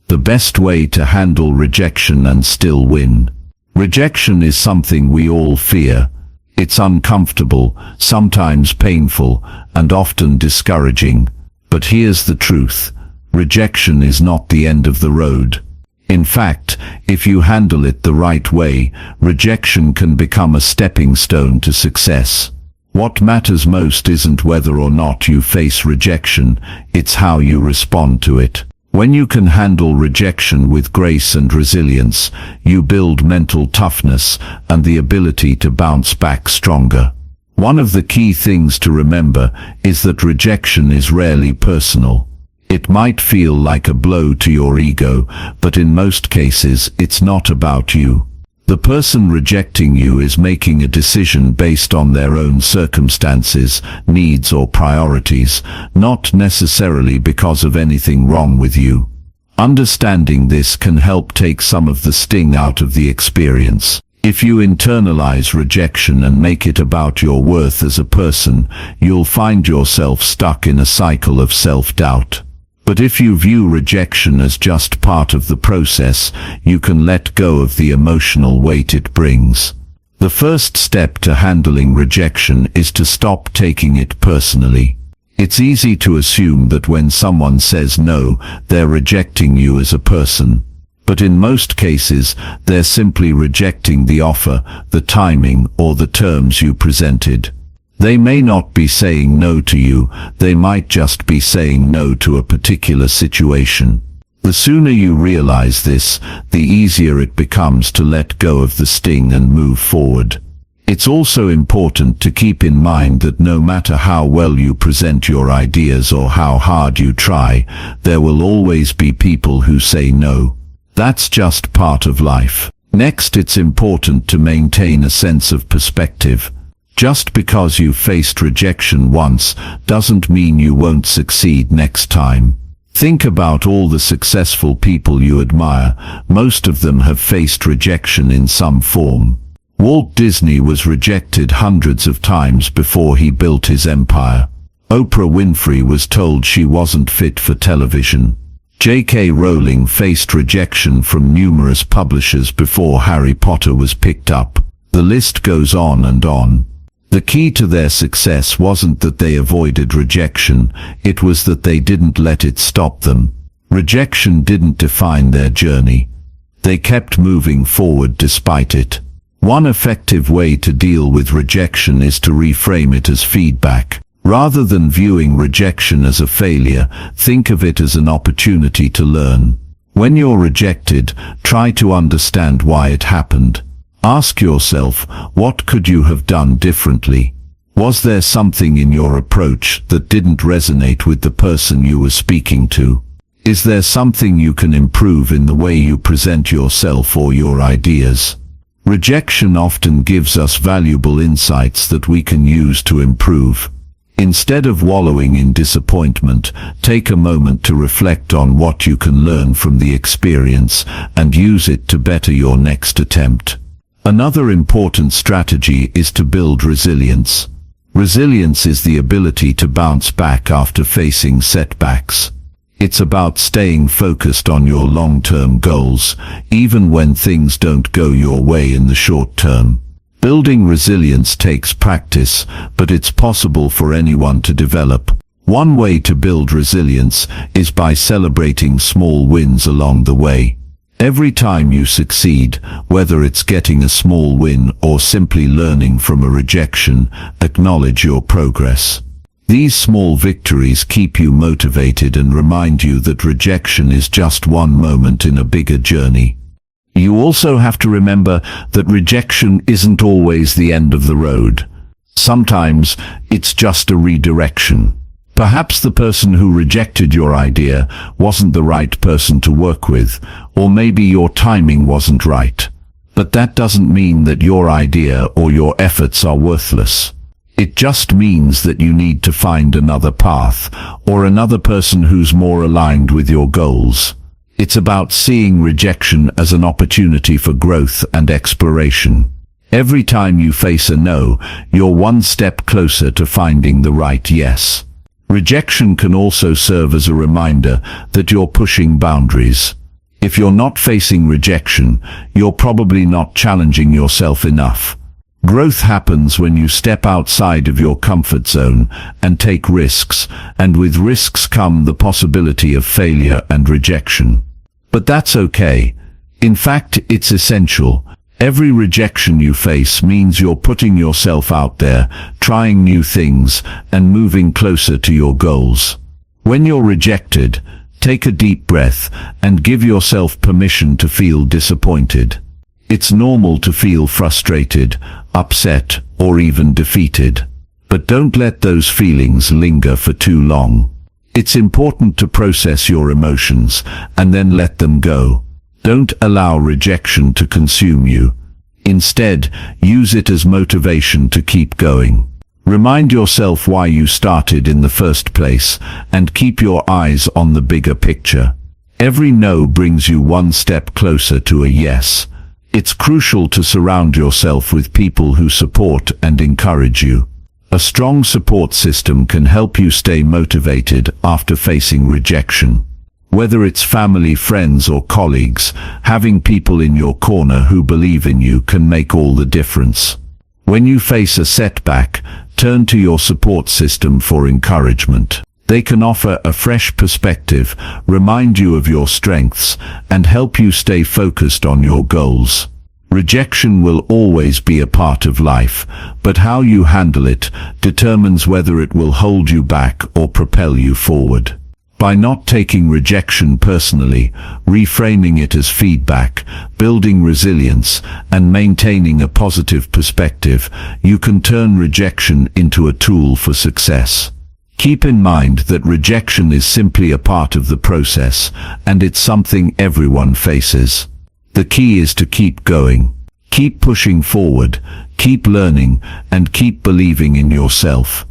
The best way to handle rejection and still win. Rejection is something we all fear. It's uncomfortable, sometimes painful, and often discouraging. But here's the truth. Rejection is not the end of the road. In fact, if you handle it the right way, rejection can become a stepping stone to success. What matters most isn't whether or not you face rejection, it's how you respond to it. When you can handle rejection with grace and resilience, you build mental toughness and the ability to bounce back stronger. One of the key things to remember is that rejection is rarely personal. It might feel like a blow to your ego, but in most cases it's not about you. The person rejecting you is making a decision based on their own circumstances, needs or priorities, not necessarily because of anything wrong with you. Understanding this can help take some of the sting out of the experience. If you internalize rejection and make it about your worth as a person, you'll find yourself stuck in a cycle of self-doubt. But if you view rejection as just part of the process, you can let go of the emotional weight it brings. The first step to handling rejection is to stop taking it personally. It's easy to assume that when someone says no, they're rejecting you as a person. But in most cases, they're simply rejecting the offer, the timing, or the terms you presented. They may not be saying no to you, they might just be saying no to a particular situation. The sooner you realize this, the easier it becomes to let go of the sting and move forward. It's also important to keep in mind that no matter how well you present your ideas or how hard you try, there will always be people who say no. That's just part of life. Next, it's important to maintain a sense of perspective. Just because you faced rejection once doesn't mean you won't succeed next time. Think about all the successful people you admire. Most of them have faced rejection in some form. Walt Disney was rejected hundreds of times before he built his empire. Oprah Winfrey was told she wasn't fit for television. J.K. Rowling faced rejection from numerous publishers before Harry Potter was picked up. The list goes on and on. The key to their success wasn't that they avoided rejection, it was that they didn't let it stop them. Rejection didn't define their journey. They kept moving forward despite it. One effective way to deal with rejection is to reframe it as feedback. Rather than viewing rejection as a failure, think of it as an opportunity to learn. When you're rejected, try to understand why it happened. Ask yourself, what could you have done differently? Was there something in your approach that didn't resonate with the person you were speaking to? Is there something you can improve in the way you present yourself or your ideas? Rejection often gives us valuable insights that we can use to improve. Instead of wallowing in disappointment, take a moment to reflect on what you can learn from the experience and use it to better your next attempt. Another important strategy is to build resilience. Resilience is the ability to bounce back after facing setbacks. It's about staying focused on your long-term goals, even when things don't go your way in the short term. Building resilience takes practice, but it's possible for anyone to develop. One way to build resilience is by celebrating small wins along the way. Every time you succeed, whether it's getting a small win or simply learning from a rejection, acknowledge your progress. These small victories keep you motivated and remind you that rejection is just one moment in a bigger journey. You also have to remember that rejection isn't always the end of the road. Sometimes it's just a redirection. Perhaps the person who rejected your idea wasn't the right person to work with, or maybe your timing wasn't right. But that doesn't mean that your idea or your efforts are worthless. It just means that you need to find another path, or another person who's more aligned with your goals. It's about seeing rejection as an opportunity for growth and exploration. Every time you face a no, you're one step closer to finding the right yes. Rejection can also serve as a reminder that you're pushing boundaries. If you're not facing rejection, you're probably not challenging yourself enough. Growth happens when you step outside of your comfort zone and take risks, and with risks come the possibility of failure and rejection. But that's okay. In fact, it's essential. Every rejection you face means you're putting yourself out there, trying new things, and moving closer to your goals. When you're rejected, take a deep breath and give yourself permission to feel disappointed. It's normal to feel frustrated, upset, or even defeated. But don't let those feelings linger for too long. It's important to process your emotions and then let them go. Don't allow rejection to consume you. Instead, use it as motivation to keep going. Remind yourself why you started in the first place, and keep your eyes on the bigger picture. Every no brings you one step closer to a yes. It's crucial to surround yourself with people who support and encourage you. A strong support system can help you stay motivated after facing rejection. Whether it's family, friends, or colleagues, having people in your corner who believe in you can make all the difference. When you face a setback, turn to your support system for encouragement. They can offer a fresh perspective, remind you of your strengths, and help you stay focused on your goals. Rejection will always be a part of life, but how you handle it determines whether it will hold you back or propel you forward. By not taking rejection personally, reframing it as feedback, building resilience, and maintaining a positive perspective, you can turn rejection into a tool for success. Keep in mind that rejection is simply a part of the process, and it's something everyone faces. The key is to keep going. Keep pushing forward, keep learning, and keep believing in yourself.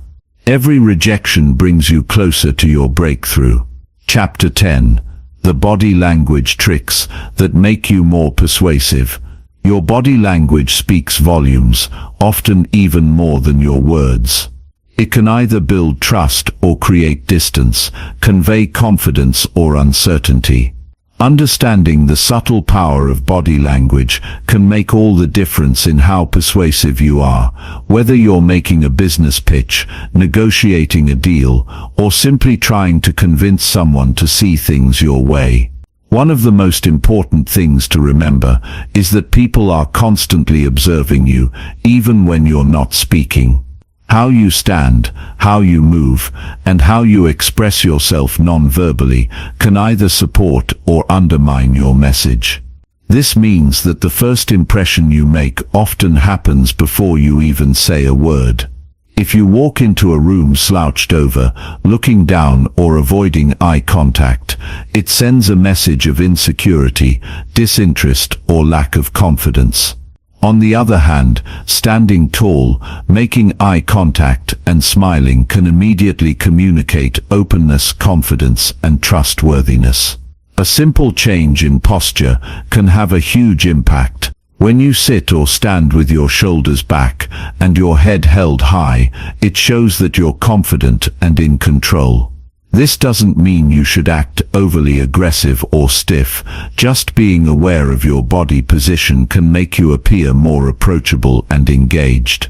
Every rejection brings you closer to your breakthrough. Chapter 10. The Body Language Tricks That Make You More Persuasive. Your body language speaks volumes, often even more than your words. It can either build trust or create distance, convey confidence or uncertainty. Understanding the subtle power of body language can make all the difference in how persuasive you are, whether you're making a business pitch, negotiating a deal, or simply trying to convince someone to see things your way. One of the most important things to remember is that people are constantly observing you, even when you're not speaking. How you stand, how you move, and how you express yourself non-verbally can either support or undermine your message. This means that the first impression you make often happens before you even say a word. If you walk into a room slouched over, looking down or avoiding eye contact, it sends a message of insecurity, disinterest, or lack of confidence. On the other hand, standing tall, making eye contact, and smiling can immediately communicate openness, confidence, and trustworthiness. A simple change in posture can have a huge impact. When you sit or stand with your shoulders back and your head held high, it shows that you're confident and in control. This doesn't mean you should act overly aggressive or stiff. Just being aware of your body position can make you appear more approachable and engaged.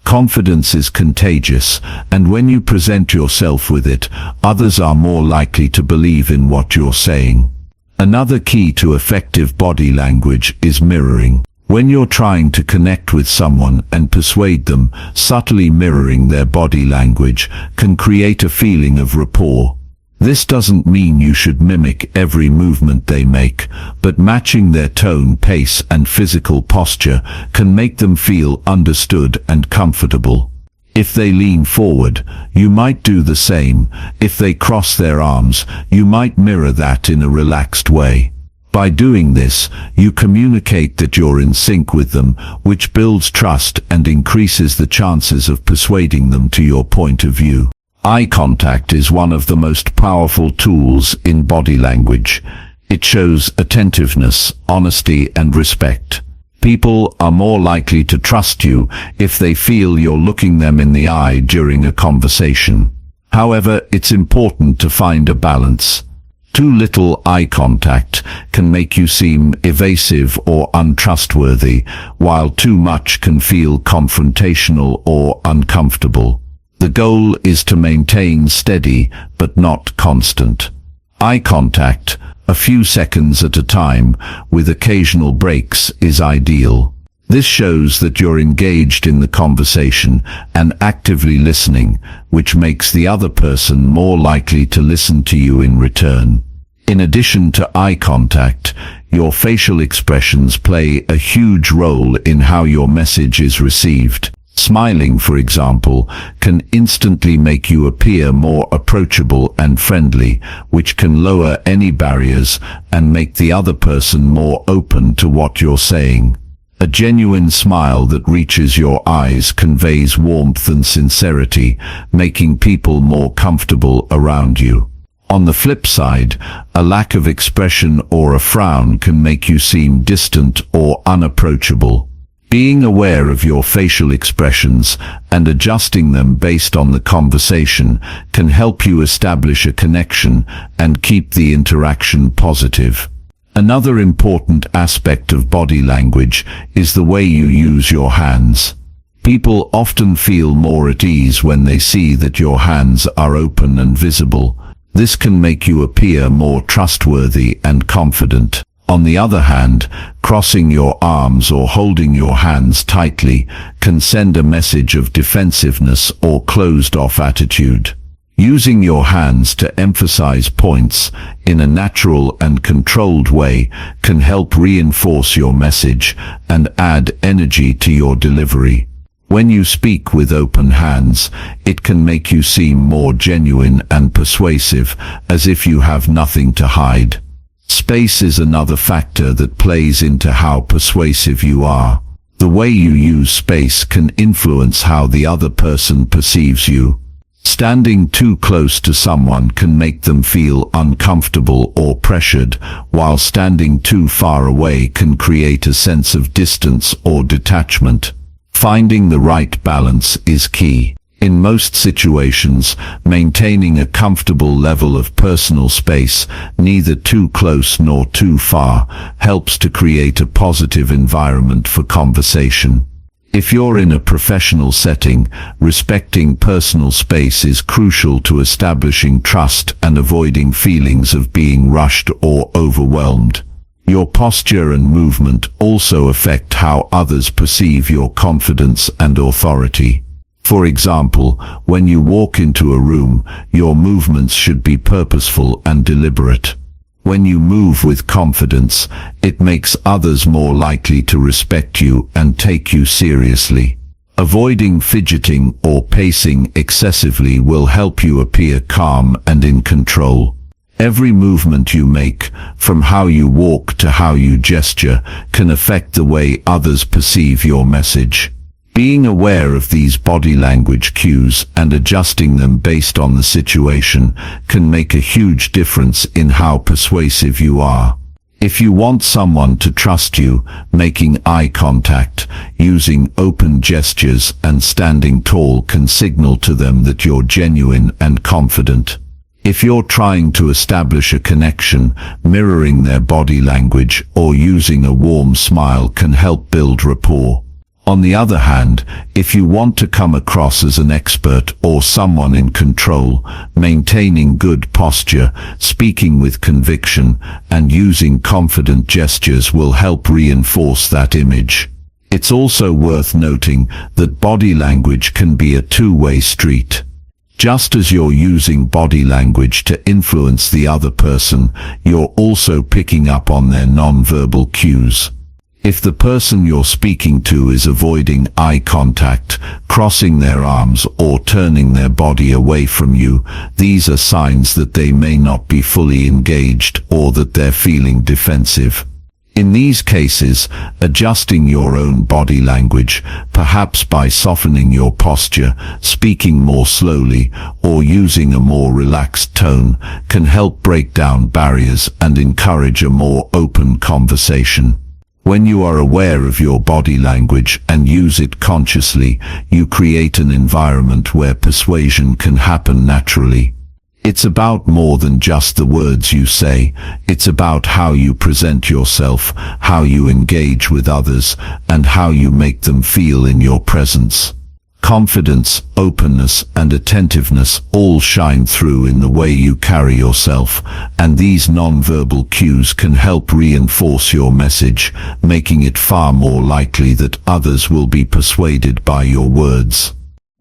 Confidence is contagious, and when you present yourself with it, others are more likely to believe in what you're saying. Another key to effective body language is mirroring. When you're trying to connect with someone and persuade them, subtly mirroring their body language can create a feeling of rapport. This doesn't mean you should mimic every movement they make, but matching their tone, pace, and physical posture can make them feel understood and comfortable. If they lean forward, you might do the same. If they cross their arms, you might mirror that in a relaxed way. By doing this, you communicate that you're in sync with them, which builds trust and increases the chances of persuading them to your point of view. Eye contact is one of the most powerful tools in body language. It shows attentiveness, honesty, and respect. People are more likely to trust you if they feel you're looking them in the eye during a conversation. However, it's important to find a balance. Too little eye contact can make you seem evasive or untrustworthy, while too much can feel confrontational or uncomfortable. The goal is to maintain steady but not constant eye contact. A few seconds at a time, with occasional breaks, is ideal. This shows that you're engaged in the conversation and actively listening, which makes the other person more likely to listen to you in return. In addition to eye contact, your facial expressions play a huge role in how your message is received. Smiling, for example, can instantly make you appear more approachable and friendly, which can lower any barriers and make the other person more open to what you're saying. A genuine smile that reaches your eyes conveys warmth and sincerity, making people more comfortable around you. On the flip side, a lack of expression or a frown can make you seem distant or unapproachable. Being aware of your facial expressions and adjusting them based on the conversation can help you establish a connection and keep the interaction positive. Another important aspect of body language is the way you use your hands. People often feel more at ease when they see that your hands are open and visible. This can make you appear more trustworthy and confident. On the other hand, crossing your arms or holding your hands tightly can send a message of defensiveness or closed-off attitude. Using your hands to emphasize points in a natural and controlled way can help reinforce your message and add energy to your delivery. When you speak with open hands, it can make you seem more genuine and persuasive, as if you have nothing to hide. Space is another factor that plays into how persuasive you are. The way you use space can influence how the other person perceives you. Standing too close to someone can make them feel uncomfortable or pressured, while standing too far away can create a sense of distance or detachment. Finding the right balance is key. In most situations, maintaining a comfortable level of personal space, neither too close nor too far, helps to create a positive environment for conversation. If you're in a professional setting, respecting personal space is crucial to establishing trust and avoiding feelings of being rushed or overwhelmed. Your posture and movement also affect how others perceive your confidence and authority. For example, when you walk into a room, your movements should be purposeful and deliberate. When you move with confidence, it makes others more likely to respect you and take you seriously. Avoiding fidgeting or pacing excessively will help you appear calm and in control. Every movement you make, from how you walk to how you gesture, can affect the way others perceive your message. Being aware of these body language cues and adjusting them based on the situation can make a huge difference in how persuasive you are. If you want someone to trust you, making eye contact, using open gestures and standing tall can signal to them that you're genuine and confident. If you're trying to establish a connection, mirroring their body language or using a warm smile can help build rapport. On the other hand, if you want to come across as an expert or someone in control, maintaining good posture, speaking with conviction, and using confident gestures will help reinforce that image. It's also worth noting that body language can be a two-way street. Just as you're using body language to influence the other person, you're also picking up on their non-verbal cues. If the person you're speaking to is avoiding eye contact, crossing their arms, or turning their body away from you, these are signs that they may not be fully engaged or that they're feeling defensive. In these cases, adjusting your own body language, perhaps by softening your posture, speaking more slowly, or using a more relaxed tone, can help break down barriers and encourage a more open conversation. When you are aware of your body language and use it consciously, you create an environment where persuasion can happen naturally. It's about more than just the words you say. It's about how you present yourself, how you engage with others, and how you make them feel in your presence. Confidence, openness, and attentiveness all shine through in the way you carry yourself, and these non-verbal cues can help reinforce your message, making it far more likely that others will be persuaded by your words.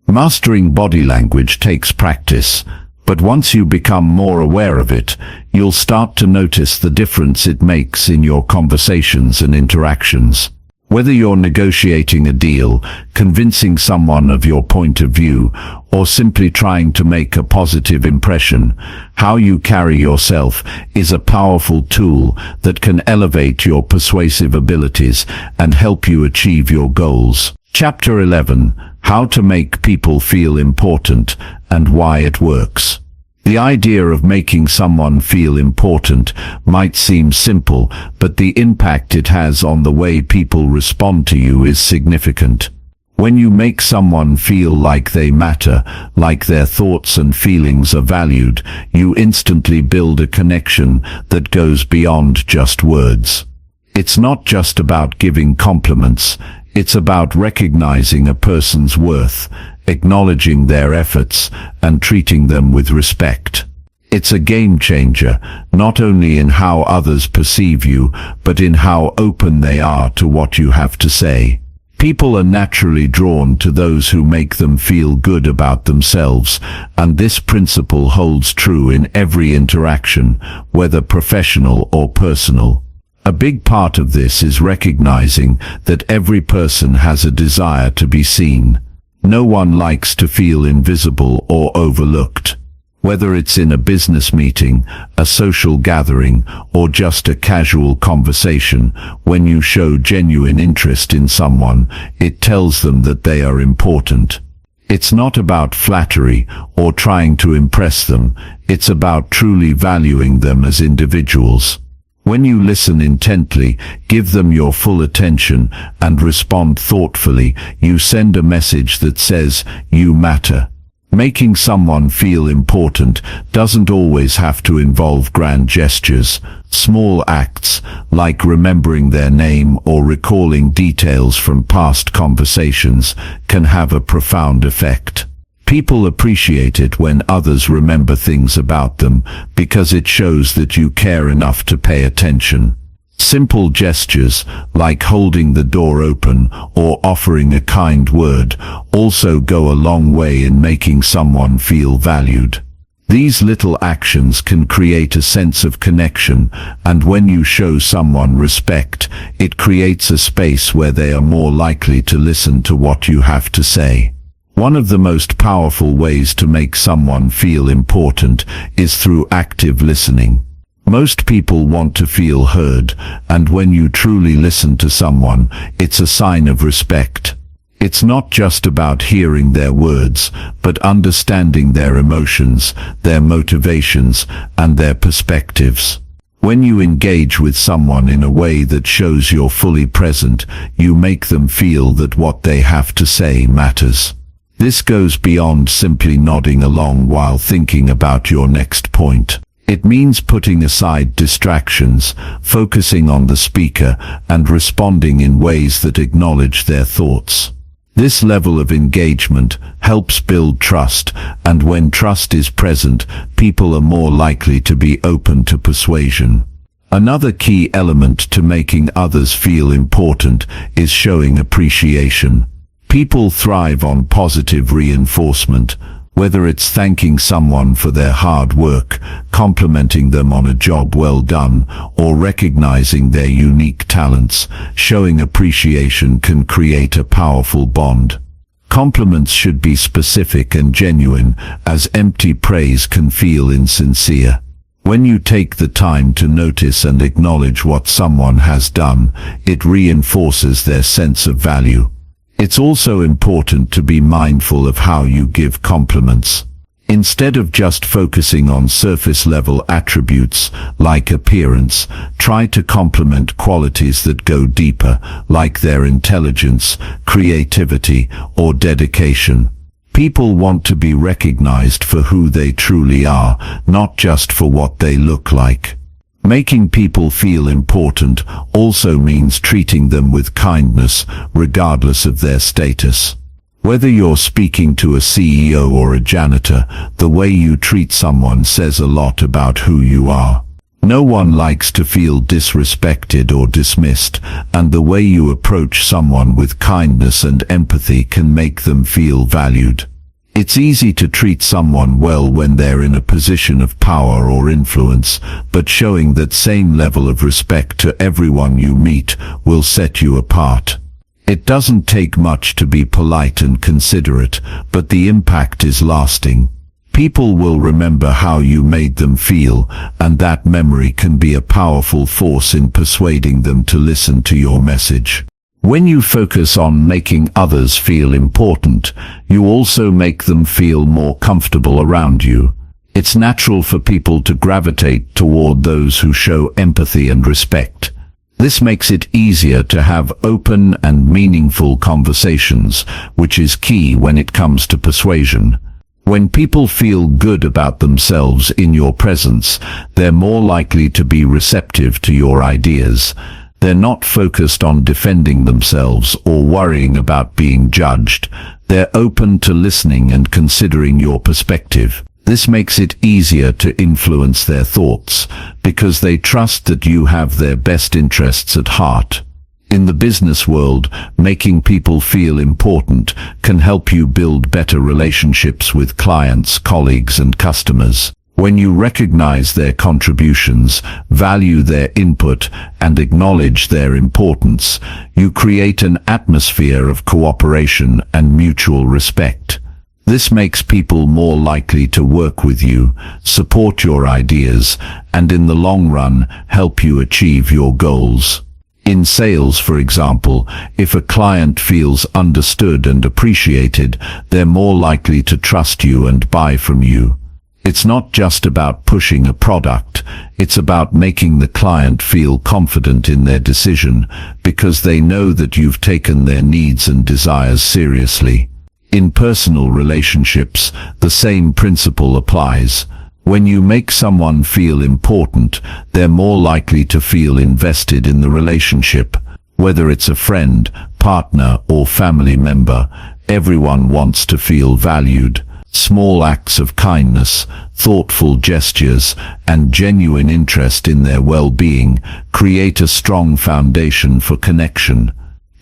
Mastering body language takes practice, but once you become more aware of it, you'll start to notice the difference it makes in your conversations and interactions. Whether you're negotiating a deal, convincing someone of your point of view, or simply trying to make a positive impression, how you carry yourself is a powerful tool that can elevate your persuasive abilities and help you achieve your goals. Chapter 11: How to make people feel important and why it works. The idea of making someone feel important might seem simple, but the impact it has on the way people respond to you is significant. When you make someone feel like they matter, like their thoughts and feelings are valued, you instantly build a connection that goes beyond just words. It's not just about giving compliments, it's about recognizing a person's worth, acknowledging their efforts, and treating them with respect. It's a game changer, not only in how others perceive you, but in how open they are to what you have to say. People are naturally drawn to those who make them feel good about themselves, and this principle holds true in every interaction, whether professional or personal. A big part of this is recognizing that every person has a desire to be seen. No one likes to feel invisible or overlooked. Whether it's in a business meeting, a social gathering, or just a casual conversation, when you show genuine interest in someone, it tells them that they are important. It's not about flattery or trying to impress them, it's about truly valuing them as individuals. When you listen intently, give them your full attention, and respond thoughtfully, you send a message that says, "You matter." Making someone feel important doesn't always have to involve grand gestures. Small acts, like remembering their name or recalling details from past conversations, can have a profound effect. People appreciate it when others remember things about them, because it shows that you care enough to pay attention. Simple gestures, like holding the door open or offering a kind word, also go a long way in making someone feel valued. These little actions can create a sense of connection, and when you show someone respect, it creates a space where they are more likely to listen to what you have to say. One of the most powerful ways to make someone feel important is through active listening. Most people want to feel heard, and when you truly listen to someone, it's a sign of respect. It's not just about hearing their words, but understanding their emotions, their motivations, and their perspectives. When you engage with someone in a way that shows you're fully present, you make them feel that what they have to say matters. This goes beyond simply nodding along while thinking about your next point. It means putting aside distractions, focusing on the speaker, and responding in ways that acknowledge their thoughts. This level of engagement helps build trust, and when trust is present, people are more likely to be open to persuasion. Another key element to making others feel important is showing appreciation. People thrive on positive reinforcement, whether it's thanking someone for their hard work, complimenting them on a job well done, or recognizing their unique talents. Showing appreciation can create a powerful bond. Compliments should be specific and genuine, as empty praise can feel insincere. When you take the time to notice and acknowledge what someone has done, it reinforces their sense of value. It's also important to be mindful of how you give compliments. Instead of just focusing on surface-level attributes like appearance, try to compliment qualities that go deeper, like their intelligence, creativity, or dedication. People want to be recognized for who they truly are, not just for what they look like. Making people feel important also means treating them with kindness, regardless of their status. Whether you're speaking to a CEO or a janitor, the way you treat someone says a lot about who you are. No one likes to feel disrespected or dismissed, and the way you approach someone with kindness and empathy can make them feel valued. It's easy to treat someone well when they're in a position of power or influence, but showing that same level of respect to everyone you meet will set you apart. It doesn't take much to be polite and considerate, but the impact is lasting. People will remember how you made them feel, and that memory can be a powerful force in persuading them to listen to your message. When you focus on making others feel important, you also make them feel more comfortable around you. It's natural for people to gravitate toward those who show empathy and respect. This makes it easier to have open and meaningful conversations, which is key when it comes to persuasion. When people feel good about themselves in your presence, they're more likely to be receptive to your ideas. They're not focused on defending themselves or worrying about being judged. They're open to listening and considering your perspective. This makes it easier to influence their thoughts, because they trust that you have their best interests at heart. In the business world, making people feel important can help you build better relationships with clients, colleagues, and customers. When you recognize their contributions, value their input, and acknowledge their importance, you create an atmosphere of cooperation and mutual respect. This makes people more likely to work with you, support your ideas, and in the long run, help you achieve your goals. In sales, for example, if a client feels understood and appreciated, they're more likely to trust you and buy from you. It's not just about pushing a product, It's about making the client feel confident in their decision because they know that you've taken their needs and desires seriously. In personal relationships, the same principle applies. When you make someone feel important, they're more likely to feel invested in the relationship. Whether it's a friend, partner, or family member, everyone wants to feel valued. Small acts of kindness, thoughtful gestures, and genuine interest in their well-being create a strong foundation for connection.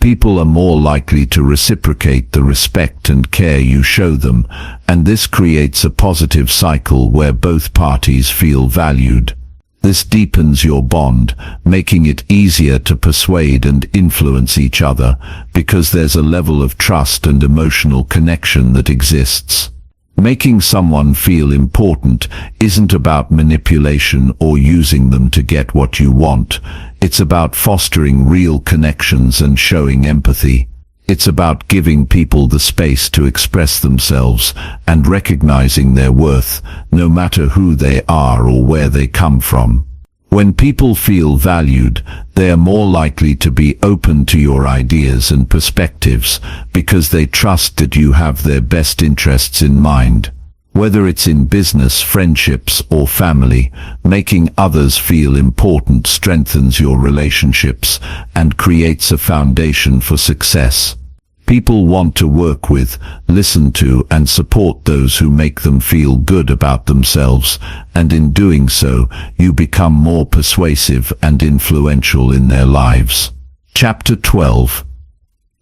People are more likely to reciprocate the respect and care you show them, and this creates a positive cycle where both parties feel valued. This deepens your bond, making it easier to persuade and influence each other because there's a level of trust and emotional connection that exists. Making someone feel important isn't about manipulation or using them to get what you want. It's about fostering real connections and showing empathy. It's about giving people the space to express themselves and recognizing their worth, no matter who they are or where they come from. When people feel valued, they are more likely to be open to your ideas and perspectives because they trust that you have their best interests in mind. Whether it's in business, friendships, or family, making others feel important strengthens your relationships and creates a foundation for success. People want to work with, listen to, and support those who make them feel good about themselves, and in doing so, you become more persuasive and influential in their lives. Chapter 12.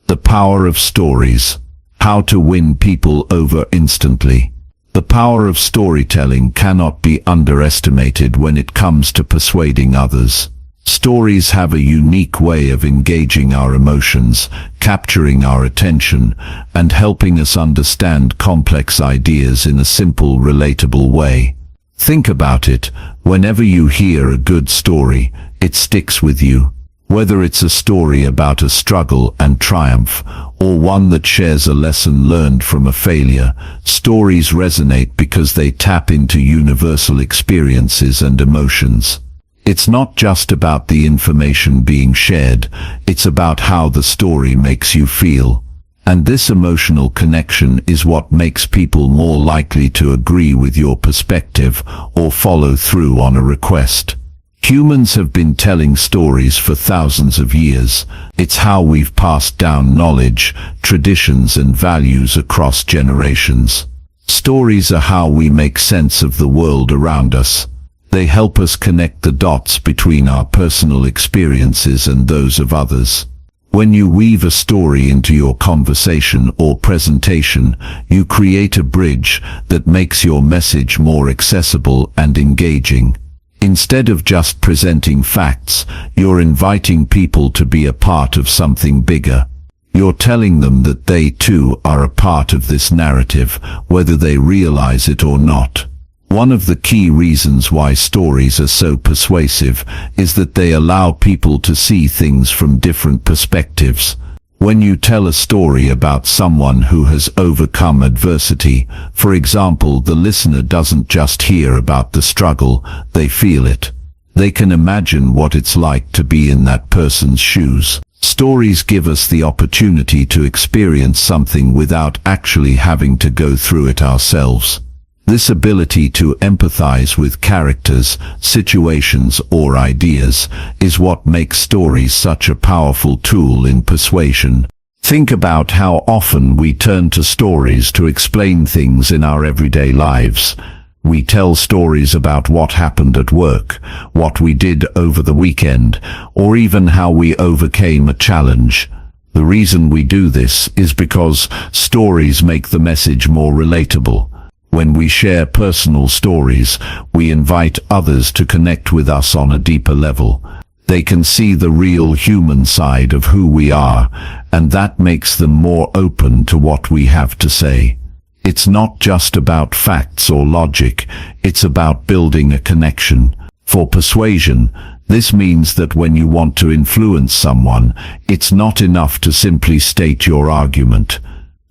The Power of Stories. How to win people over instantly. The power of storytelling cannot be underestimated when it comes to persuading others. Stories have a unique way of engaging our emotions, capturing our attention, and helping us understand complex ideas in a simple, relatable way. Think about it. Whenever you hear a good story, it sticks with you. Whether it's a story about a struggle and triumph, or one that shares a lesson learned from a failure, stories resonate because they tap into universal experiences and emotions. It's not just about the information being shared, it's about how the story makes you feel. And this emotional connection is what makes people more likely to agree with your perspective or follow through on a request. Humans have been telling stories for thousands of years. It's how we've passed down knowledge, traditions, and values across generations. Stories are how we make sense of the world around us. They help us connect the dots between our personal experiences and those of others. When you weave a story into your conversation or presentation, you create a bridge that makes your message more accessible and engaging. Instead of just presenting facts, you're inviting people to be a part of something bigger. You're telling them that they too are a part of this narrative, whether they realize it or not. One of the key reasons why stories are so persuasive is that they allow people to see things from different perspectives. When you tell a story about someone who has overcome adversity, for example, the listener doesn't just hear about the struggle, they feel it. They can imagine what it's like to be in that person's shoes. Stories give us the opportunity to experience something without actually having to go through it ourselves. This ability to empathize with characters, situations, or ideas is what makes stories such a powerful tool in persuasion. Think about how often we turn to stories to explain things in our everyday lives. We tell stories about what happened at work, what we did over the weekend, or even how we overcame a challenge. The reason we do this is because stories make the message more relatable. When we share personal stories, we invite others to connect with us on a deeper level. They can see the real human side of who we are, and that makes them more open to what we have to say. It's not just about facts or logic, it's about building a connection. For persuasion, this means that when you want to influence someone, it's not enough to simply state your argument.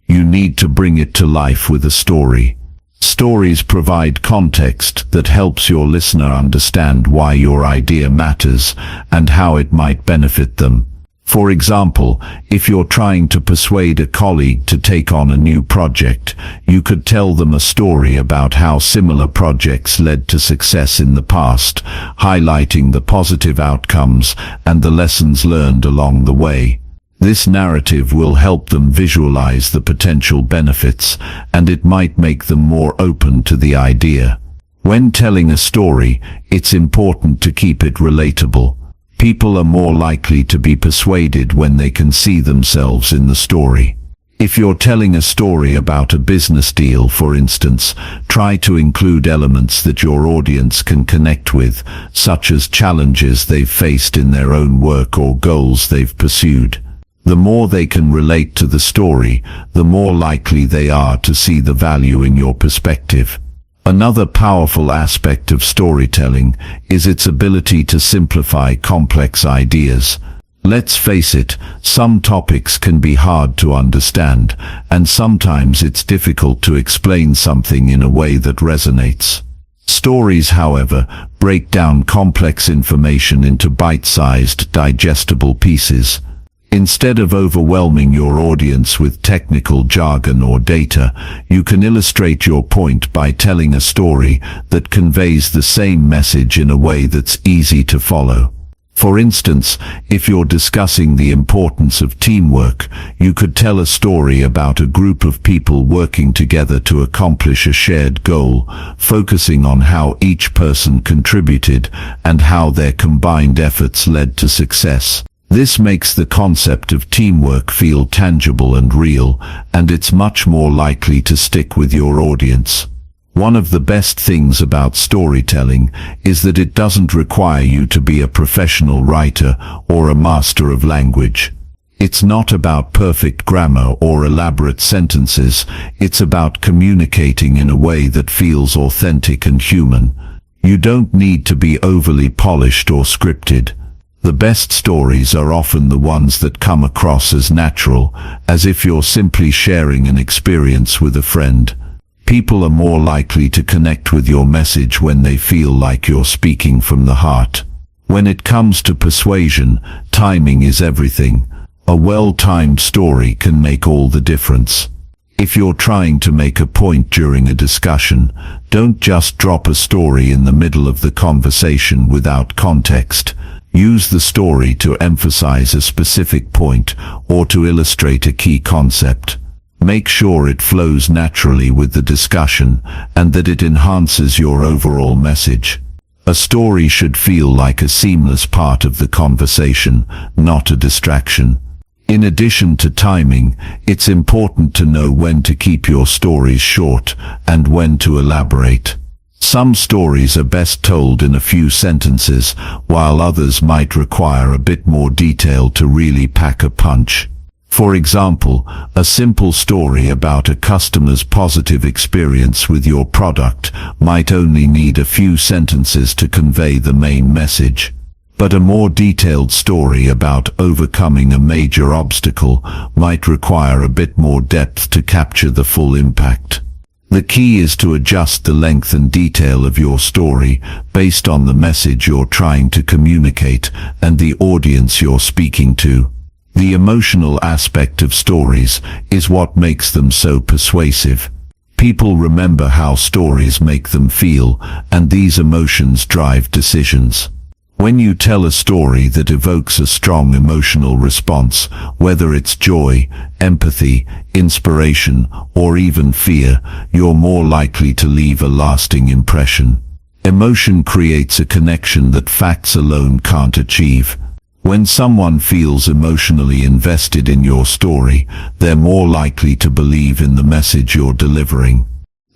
You need to bring it to life with a story. Stories provide context that helps your listener understand why your idea matters and how it might benefit them. For example, if you're trying to persuade a colleague to take on a new project, you could tell them a story about how similar projects led to success in the past, highlighting the positive outcomes and the lessons learned along the way. This narrative will help them visualize the potential benefits, and it might make them more open to the idea. When telling a story, it's important to keep it relatable. People are more likely to be persuaded when they can see themselves in the story. If you're telling a story about a business deal, for instance, try to include elements that your audience can connect with, such as challenges they've faced in their own work or goals they've pursued. The more they can relate to the story, the more likely they are to see the value in your perspective. Another powerful aspect of storytelling is its ability to simplify complex ideas. Let's face it, some topics can be hard to understand, and sometimes it's difficult to explain something in a way that resonates. Stories, however, break down complex information into bite-sized, digestible pieces. Instead of overwhelming your audience with technical jargon or data, you can illustrate your point by telling a story that conveys the same message in a way that's easy to follow. For instance, if you're discussing the importance of teamwork, you could tell a story about a group of people working together to accomplish a shared goal, focusing on how each person contributed and how their combined efforts led to success. This makes the concept of teamwork feel tangible and real, and it's much more likely to stick with your audience. One of the best things about storytelling is that it doesn't require you to be a professional writer or a master of language. It's not about perfect grammar or elaborate sentences, it's about communicating in a way that feels authentic and human. You don't need to be overly polished or scripted. The best stories are often the ones that come across as natural, as if you're simply sharing an experience with a friend. People are more likely to connect with your message when they feel like you're speaking from the heart. When it comes to persuasion, timing is everything. A well-timed story can make all the difference. If you're trying to make a point during a discussion, don't just drop a story in the middle of the conversation without context. Use the story to emphasize a specific point or to illustrate a key concept. Make sure it flows naturally with the discussion and that it enhances your overall message. A story should feel like a seamless part of the conversation, not a distraction. In addition to timing, it's important to know when to keep your stories short and when to elaborate. Some stories are best told in a few sentences, while others might require a bit more detail to really pack a punch. For example, a simple story about a customer's positive experience with your product might only need a few sentences to convey the main message. But a more detailed story about overcoming a major obstacle might require a bit more depth to capture the full impact. The key is to adjust the length and detail of your story based on the message you're trying to communicate and the audience you're speaking to. The emotional aspect of stories is what makes them so persuasive. People remember how stories make them feel, and these emotions drive decisions. When you tell a story that evokes a strong emotional response, whether it's joy, empathy, inspiration, or even fear, you're more likely to leave a lasting impression. Emotion creates a connection that facts alone can't achieve. When someone feels emotionally invested in your story, they're more likely to believe in the message you're delivering.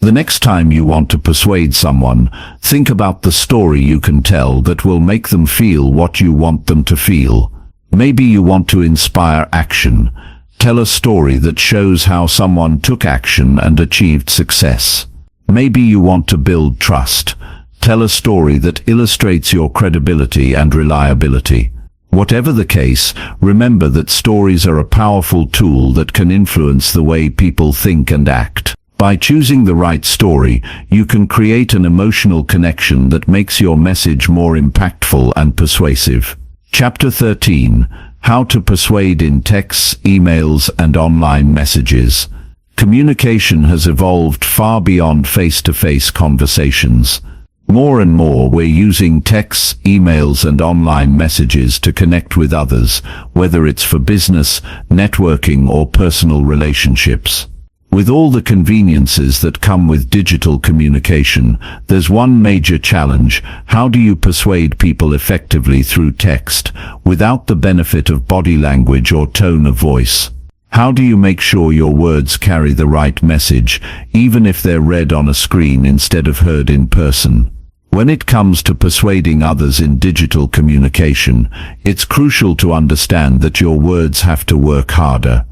The next time you want to persuade someone, think about the story you can tell that will make them feel what you want them to feel. Maybe you want to inspire action. Tell a story that shows how someone took action and achieved success. Maybe you want to build trust. Tell a story that illustrates your credibility and reliability. Whatever the case, remember that stories are a powerful tool that can influence the way people think and act. By choosing the right story, you can create an emotional connection that makes your message more impactful and persuasive. Chapter 13. How to persuade in texts, emails, and online messages. Communication has evolved far beyond face-to-face conversations. More and more we're using texts, emails, and online messages to connect with others, whether it's for business, networking, or personal relationships. With all the conveniences that come with digital communication, there's one major challenge: how do you persuade people effectively through text, without the benefit of body language or tone of voice? How do you make sure your words carry the right message, even if they're read on a screen instead of heard in person? When it comes to persuading others in digital communication, it's crucial to understand that your words have to work harder.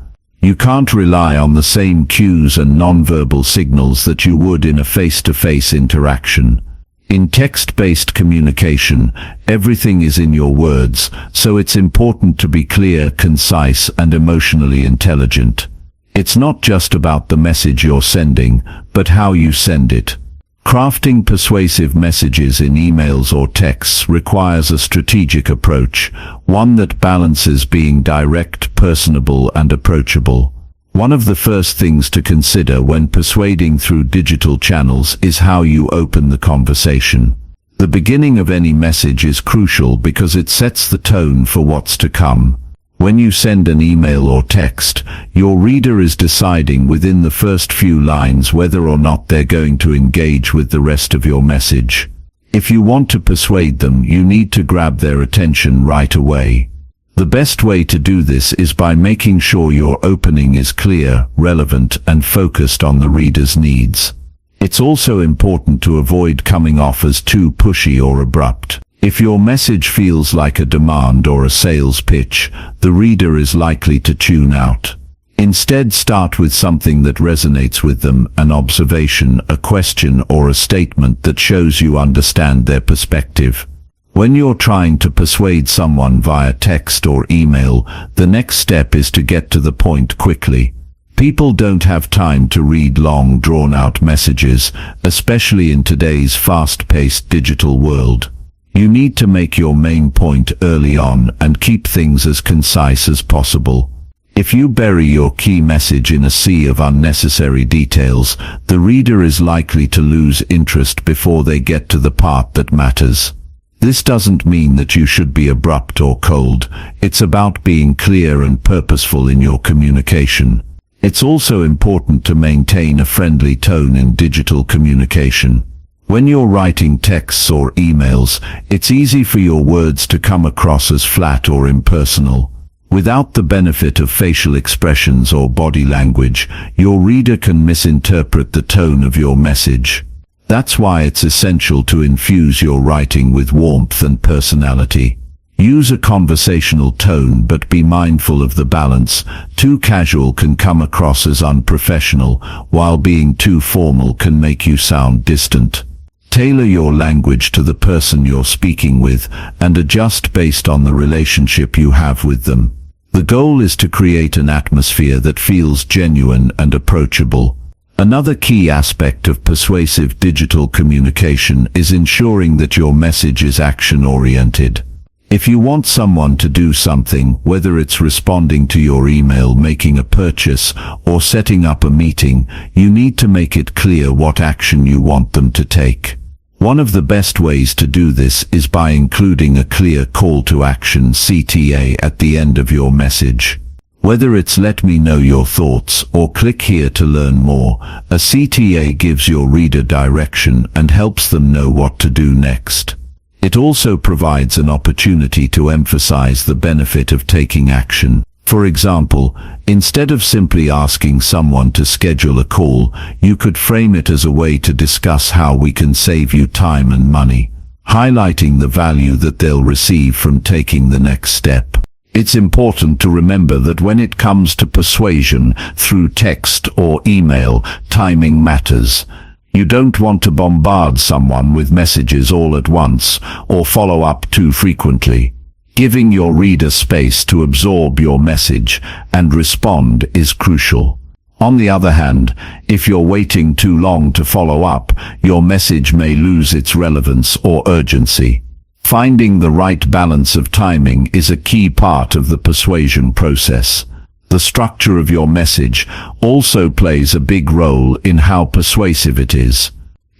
You can't rely on the same cues and nonverbal signals that you would in a face-to-face interaction. In text-based communication, everything is in your words, so it's important to be clear, concise, and emotionally intelligent. It's not just about the message you're sending, but how you send it. Crafting persuasive messages in emails or texts requires a strategic approach, one that balances being direct, personable, and approachable. One of the first things to consider when persuading through digital channels is how you open the conversation. The beginning of any message is crucial because it sets the tone for what's to come. When you send an email or text, your reader is deciding within the first few lines whether or not they're going to engage with the rest of your message. If you want to persuade them, you need to grab their attention right away. The best way to do this is by making sure your opening is clear, relevant, and focused on the reader's needs. It's also important to avoid coming off as too pushy or abrupt. If your message feels like a demand or a sales pitch, the reader is likely to tune out. Instead, start with something that resonates with them: an observation, a question, or a statement that shows you understand their perspective. When you're trying to persuade someone via text or email, the next step is to get to the point quickly. People don't have time to read long, drawn-out messages, especially in today's fast-paced digital world. You need to make your main point early on and keep things as concise as possible. If you bury your key message in a sea of unnecessary details, the reader is likely to lose interest before they get to the part that matters. This doesn't mean that you should be abrupt or cold. It's about being clear and purposeful in your communication. It's also important to maintain a friendly tone in digital communication. When you're writing texts or emails, it's easy for your words to come across as flat or impersonal. Without the benefit of facial expressions or body language, your reader can misinterpret the tone of your message. That's why it's essential to infuse your writing with warmth and personality. Use a conversational tone, but be mindful of the balance. Too casual can come across as unprofessional, while being too formal can make you sound distant. Tailor your language to the person you're speaking with and adjust based on the relationship you have with them. The goal is to create an atmosphere that feels genuine and approachable. Another key aspect of persuasive digital communication is ensuring that your message is action-oriented. If you want someone to do something, whether it's responding to your email, making a purchase, or setting up a meeting, you need to make it clear what action you want them to take. One of the best ways to do this is by including a clear call to action (CTA) at the end of your message. Whether it's "let me know your thoughts" or "click here to learn more," a CTA gives your reader direction and helps them know what to do next. It also provides an opportunity to emphasize the benefit of taking action. For example, instead of simply asking someone to schedule a call, you could frame it as a way to discuss how we can save you time and money, highlighting the value that they'll receive from taking the next step. It's important to remember that when it comes to persuasion through text or email, timing matters. You don't want to bombard someone with messages all at once or follow up too frequently. Giving your reader space to absorb your message and respond is crucial. On the other hand, if you're waiting too long to follow up, your message may lose its relevance or urgency. Finding the right balance of timing is a key part of the persuasion process. The structure of your message also plays a big role in how persuasive it is.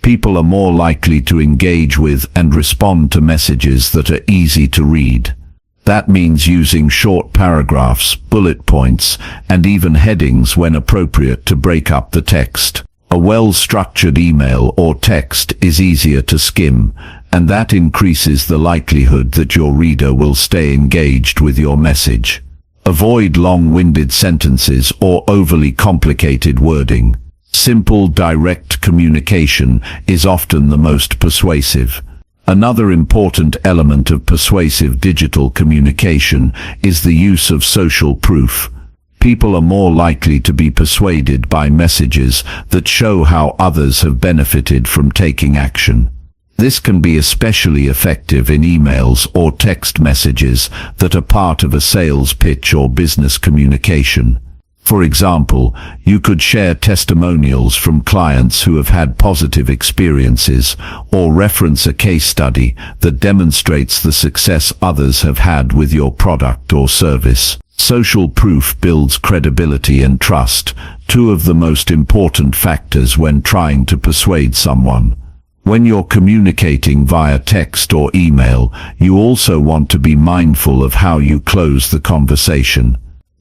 People are more likely to engage with and respond to messages that are easy to read. That means using short paragraphs, bullet points, and even headings when appropriate to break up the text. A well-structured email or text is easier to skim, and that increases the likelihood that your reader will stay engaged with your message. Avoid long-winded sentences or overly complicated wording. Simple, direct communication is often the most persuasive. Another important element of persuasive digital communication is the use of social proof. People are more likely to be persuaded by messages that show how others have benefited from taking action. This can be especially effective in emails or text messages that are part of a sales pitch or business communication. For example, you could share testimonials from clients who have had positive experiences, or reference a case study that demonstrates the success others have had with your product or service. Social proof builds credibility and trust, two of the most important factors when trying to persuade someone. When you're communicating via text or email, you also want to be mindful of how you close the conversation.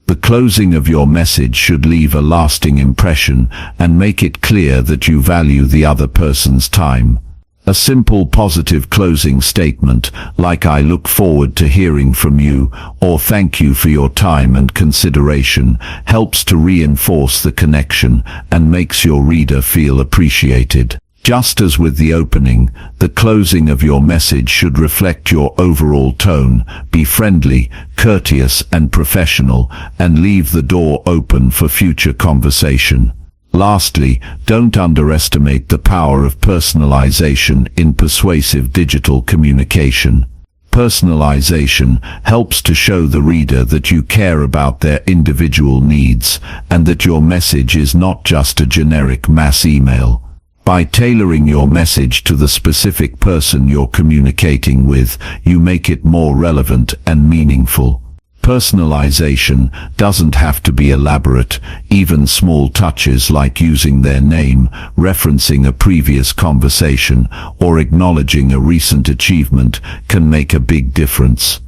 The closing of your message should leave a lasting impression and make it clear that you value the other person's time. A simple positive closing statement, like "I look forward to hearing from you," or "Thank you for your time and consideration," helps to reinforce the connection and makes your reader feel appreciated. Just as with the opening, the closing of your message should reflect your overall tone, be friendly, courteous and professional, and leave the door open for future conversation. Lastly, don't underestimate the power of personalization in persuasive digital communication. Personalization helps to show the reader that you care about their individual needs, and that your message is not just a generic mass email. By tailoring your message to the specific person you're communicating with, you make it more relevant and meaningful. Personalization doesn't have to be elaborate. Even small touches like using their name, referencing a previous conversation, or acknowledging a recent achievement can make a big difference.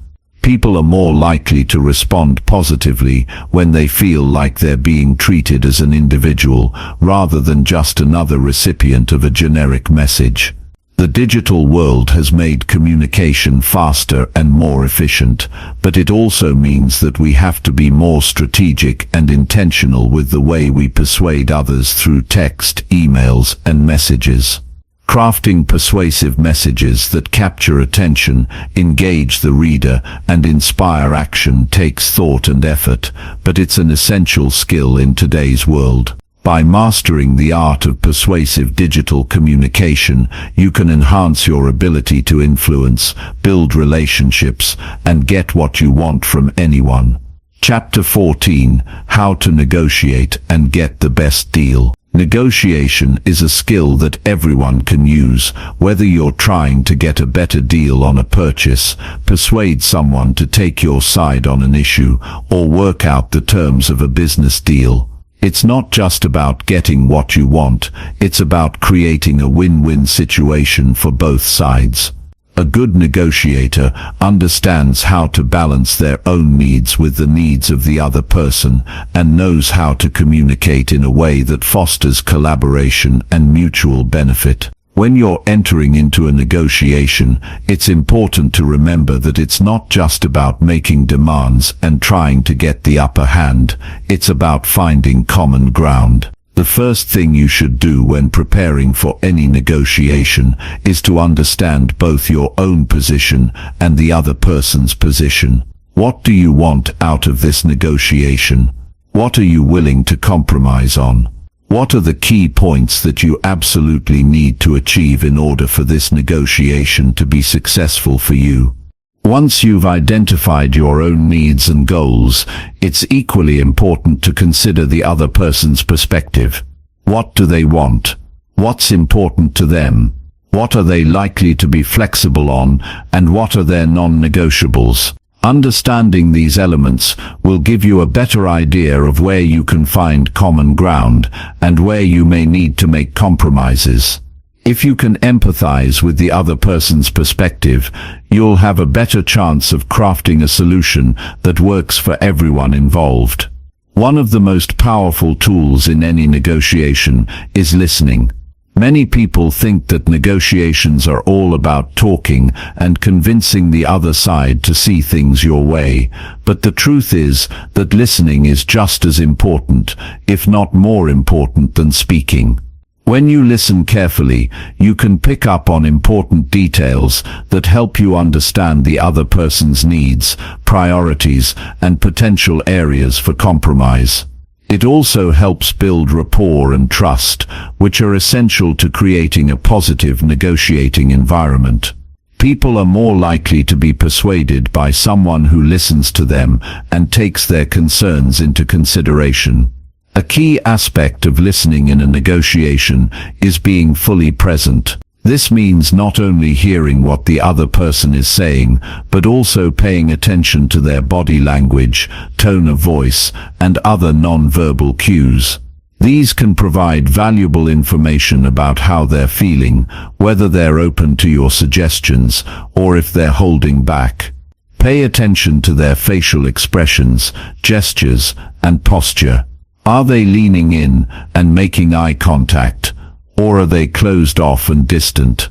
People are more likely to respond positively when they feel like they're being treated as an individual rather than just another recipient of a generic message. The digital world has made communication faster and more efficient, but it also means that we have to be more strategic and intentional with the way we persuade others through text, emails, and messages. Crafting persuasive messages that capture attention, engage the reader, and inspire action takes thought and effort, but it's an essential skill in today's world. By mastering the art of persuasive digital communication, you can enhance your ability to influence, build relationships, and get what you want from anyone. Chapter 14: How to Negotiate and Get the Best Deal. Negotiation is a skill that everyone can use, whether you're trying to get a better deal on a purchase, persuade someone to take your side on an issue, or work out the terms of a business deal. It's not just about getting what you want, it's about creating a win-win situation for both sides. A good negotiator understands how to balance their own needs with the needs of the other person, and knows how to communicate in a way that fosters collaboration and mutual benefit. When you're entering into a negotiation, it's important to remember that it's not just about making demands and trying to get the upper hand, it's about finding common ground. The first thing you should do when preparing for any negotiation is to understand both your own position and the other person's position. What do you want out of this negotiation? What are you willing to compromise on? What are the key points that you absolutely need to achieve in order for this negotiation to be successful for you? Once you've identified your own needs and goals, it's equally important to consider the other person's perspective. What do they want? What's important to them? What are they likely to be flexible on, and what are their non-negotiables? Understanding these elements will give you a better idea of where you can find common ground and where you may need to make compromises. If you can empathize with the other person's perspective, you'll have a better chance of crafting a solution that works for everyone involved. One of the most powerful tools in any negotiation is listening. Many people think that negotiations are all about talking and convincing the other side to see things your way, but the truth is that listening is just as important, if not more important than speaking. When you listen carefully, you can pick up on important details that help you understand the other person's needs, priorities, and potential areas for compromise. It also helps build rapport and trust, which are essential to creating a positive negotiating environment. People are more likely to be persuaded by someone who listens to them and takes their concerns into consideration. A key aspect of listening in a negotiation is being fully present. This means not only hearing what the other person is saying, but also paying attention to their body language, tone of voice, and other non-verbal cues. These can provide valuable information about how they're feeling, whether they're open to your suggestions, or if they're holding back. Pay attention to their facial expressions, gestures, and posture. Are they leaning in and making eye contact, or are they closed off and distant?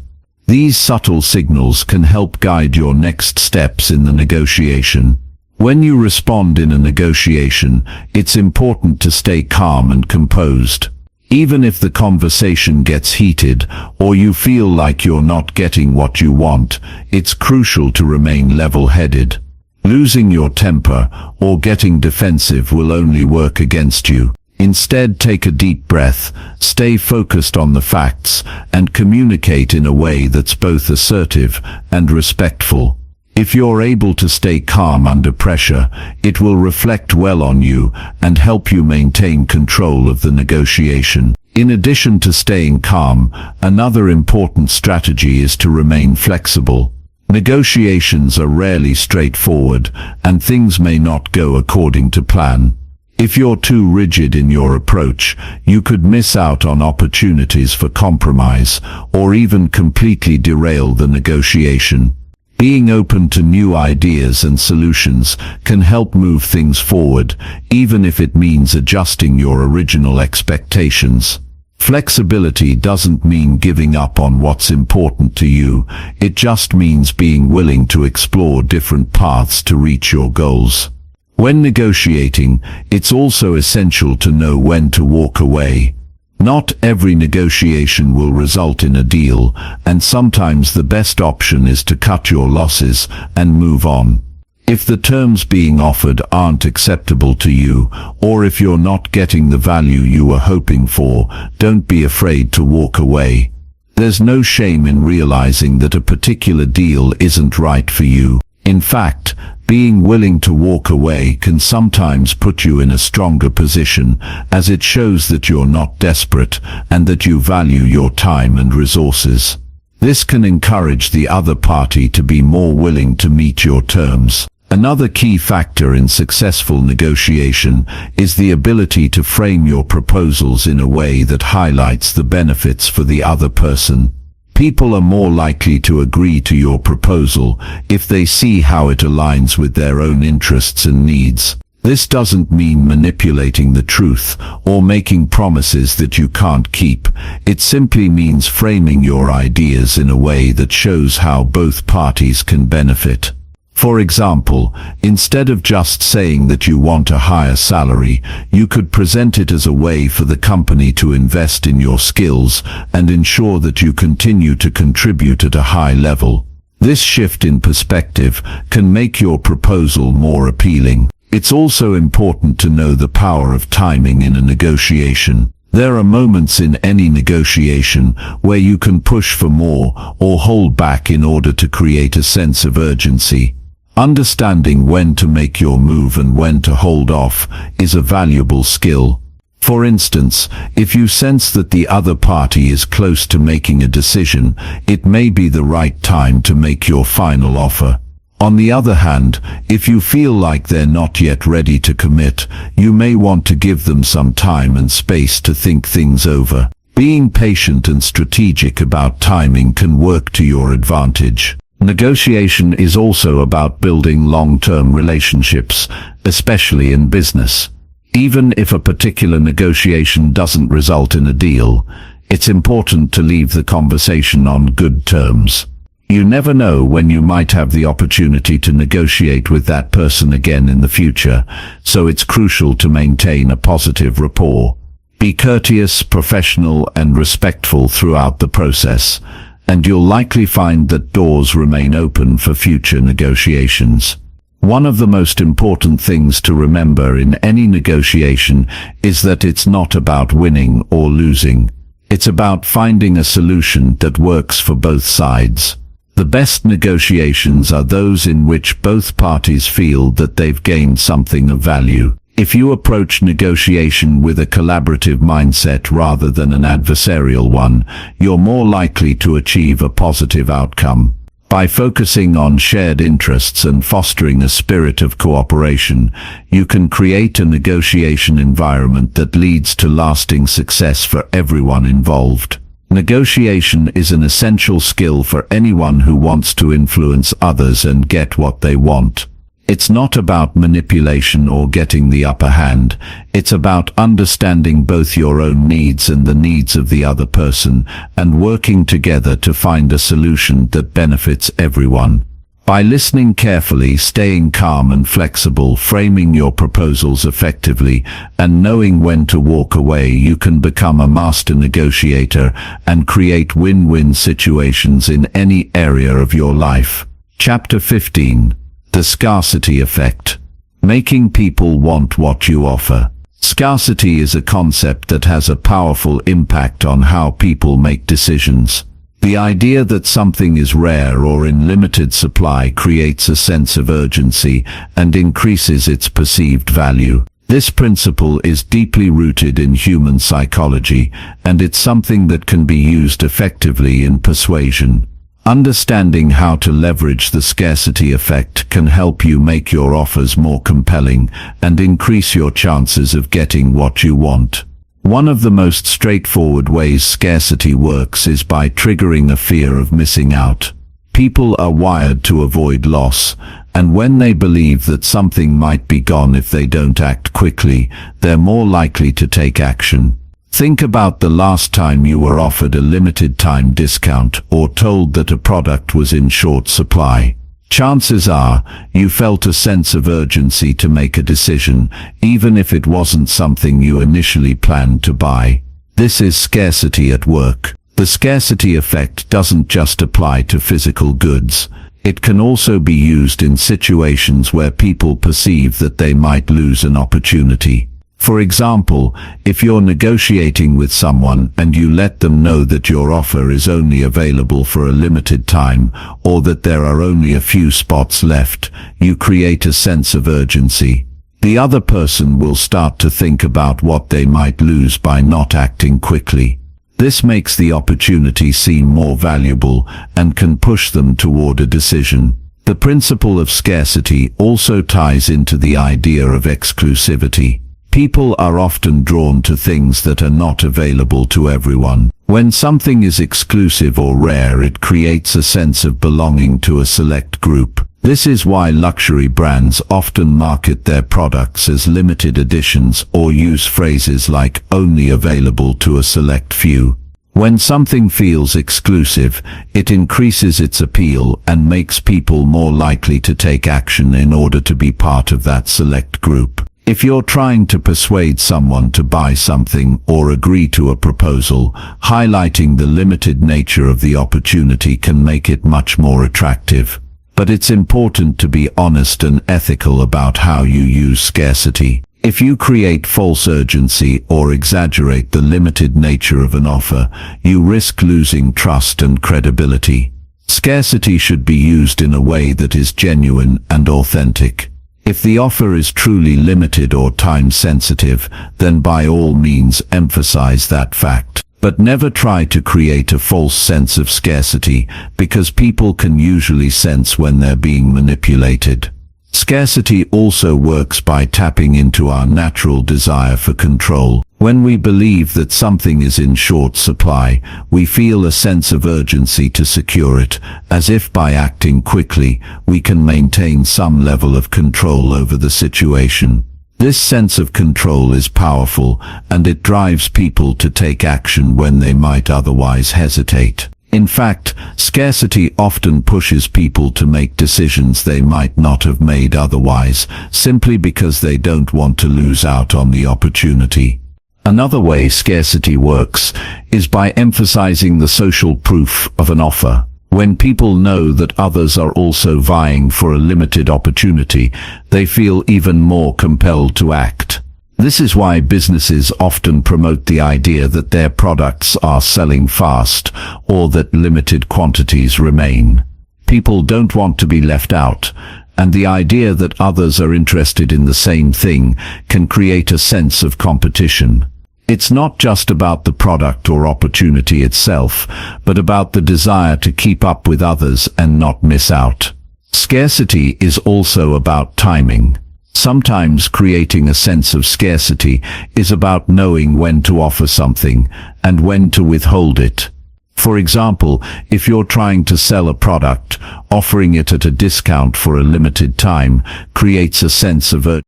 These subtle signals can help guide your next steps in the negotiation. When you respond in a negotiation, it's important to stay calm and composed. Even if the conversation gets heated, or you feel like you're not getting what you want, it's crucial to remain level-headed. Losing your temper or getting defensive will only work against you. Instead, take a deep breath, stay focused on the facts, and communicate in a way that's both assertive and respectful. If you're able to stay calm under pressure, it will reflect well on you and help you maintain control of the negotiation. In addition to staying calm, another important strategy is to remain flexible. Negotiations are rarely straightforward, and things may not go according to plan. If you're too rigid in your approach, you could miss out on opportunities for compromise, or even completely derail the negotiation. Being open to new ideas and solutions can help move things forward, even if it means adjusting your original expectations. Flexibility doesn't mean giving up on what's important to you, it just means being willing to explore different paths to reach your goals. When negotiating, it's also essential to know when to walk away. Not every negotiation will result in a deal, and sometimes the best option is to cut your losses and move on. If the terms being offered aren't acceptable to you, or if you're not getting the value you were hoping for, don't be afraid to walk away. There's no shame in realizing that a particular deal isn't right for you. In fact, being willing to walk away can sometimes put you in a stronger position, as it shows that you're not desperate and that you value your time and resources. This can encourage the other party to be more willing to meet your terms. Another key factor in successful negotiation is the ability to frame your proposals in a way that highlights the benefits for the other person. People are more likely to agree to your proposal if they see how it aligns with their own interests and needs. This doesn't mean manipulating the truth or making promises that you can't keep. It simply means framing your ideas in a way that shows how both parties can benefit. For example, instead of just saying that you want a higher salary, you could present it as a way for the company to invest in your skills and ensure that you continue to contribute at a high level. This shift in perspective can make your proposal more appealing. It's also important to know the power of timing in a negotiation. There are moments in any negotiation where you can push for more or hold back in order to create a sense of urgency. Understanding when to make your move and when to hold off is a valuable skill. For instance, if you sense that the other party is close to making a decision, it may be the right time to make your final offer. On the other hand, if you feel like they're not yet ready to commit, you may want to give them some time and space to think things over. Being patient and strategic about timing can work to your advantage. Negotiation is also about building long-term relationships, especially in business. Even if a particular negotiation doesn't result in a deal, it's important to leave the conversation on good terms. You never know when you might have the opportunity to negotiate with that person again in the future, so it's crucial to maintain a positive rapport. Be courteous, professional, and respectful throughout the process, and you'll likely find that doors remain open for future negotiations. One of the most important things to remember in any negotiation is that it's not about winning or losing. It's about finding a solution that works for both sides. The best negotiations are those in which both parties feel that they've gained something of value. If you approach negotiation with a collaborative mindset rather than an adversarial one, you're more likely to achieve a positive outcome. By focusing on shared interests and fostering a spirit of cooperation, you can create a negotiation environment that leads to lasting success for everyone involved. Negotiation is an essential skill for anyone who wants to influence others and get what they want. It's not about manipulation or getting the upper hand. It's about understanding both your own needs and the needs of the other person and working together to find a solution that benefits everyone. By listening carefully, staying calm and flexible, framing your proposals effectively, and knowing when to walk away, you can become a master negotiator and create win-win situations in any area of your life. Chapter 15. The Scarcity Effect. Making people want what you offer. Scarcity is a concept that has a powerful impact on how people make decisions. The idea that something is rare or in limited supply creates a sense of urgency and increases its perceived value. This principle is deeply rooted in human psychology, and it's something that can be used effectively in persuasion. Understanding how to leverage the scarcity effect can help you make your offers more compelling and increase your chances of getting what you want. One of the most straightforward ways scarcity works is by triggering a fear of missing out. People are wired to avoid loss, and when they believe that something might be gone if they don't act quickly, they're more likely to take action. Think about the last time you were offered a limited time discount or told that a product was in short supply. Chances are, you felt a sense of urgency to make a decision, even if it wasn't something you initially planned to buy. This is scarcity at work. The scarcity effect doesn't just apply to physical goods. It can also be used in situations where people perceive that they might lose an opportunity. For example, if you're negotiating with someone and you let them know that your offer is only available for a limited time, or that there are only a few spots left, you create a sense of urgency. The other person will start to think about what they might lose by not acting quickly. This makes the opportunity seem more valuable and can push them toward a decision. The principle of scarcity also ties into the idea of exclusivity. People are often drawn to things that are not available to everyone. When something is exclusive or rare, it creates a sense of belonging to a select group. This is why luxury brands often market their products as limited editions or use phrases like "only available to a select few." When something feels exclusive, it increases its appeal and makes people more likely to take action in order to be part of that select group. If you're trying to persuade someone to buy something or agree to a proposal, highlighting the limited nature of the opportunity can make it much more attractive. But it's important to be honest and ethical about how you use scarcity. If you create false urgency or exaggerate the limited nature of an offer, you risk losing trust and credibility. Scarcity should be used in a way that is genuine and authentic. If the offer is truly limited or time-sensitive, then by all means emphasize that fact. But never try to create a false sense of scarcity, because people can usually sense when they're being manipulated. Scarcity also works by tapping into our natural desire for control. When we believe that something is in short supply, we feel a sense of urgency to secure it, as if by acting quickly, we can maintain some level of control over the situation. This sense of control is powerful, and it drives people to take action when they might otherwise hesitate. In fact, scarcity often pushes people to make decisions they might not have made otherwise, simply because they don't want to lose out on the opportunity. Another way scarcity works is by emphasizing the social proof of an offer. When people know that others are also vying for a limited opportunity, they feel even more compelled to act. This is why businesses often promote the idea that their products are selling fast or that limited quantities remain. People don't want to be left out, and the idea that others are interested in the same thing can create a sense of competition. It's not just about the product or opportunity itself, but about the desire to keep up with others and not miss out. Scarcity is also about timing. Sometimes creating a sense of scarcity is about knowing when to offer something and when to withhold it. For example, if you're trying to sell a product, offering it at a discount for a limited time creates a sense of urgency.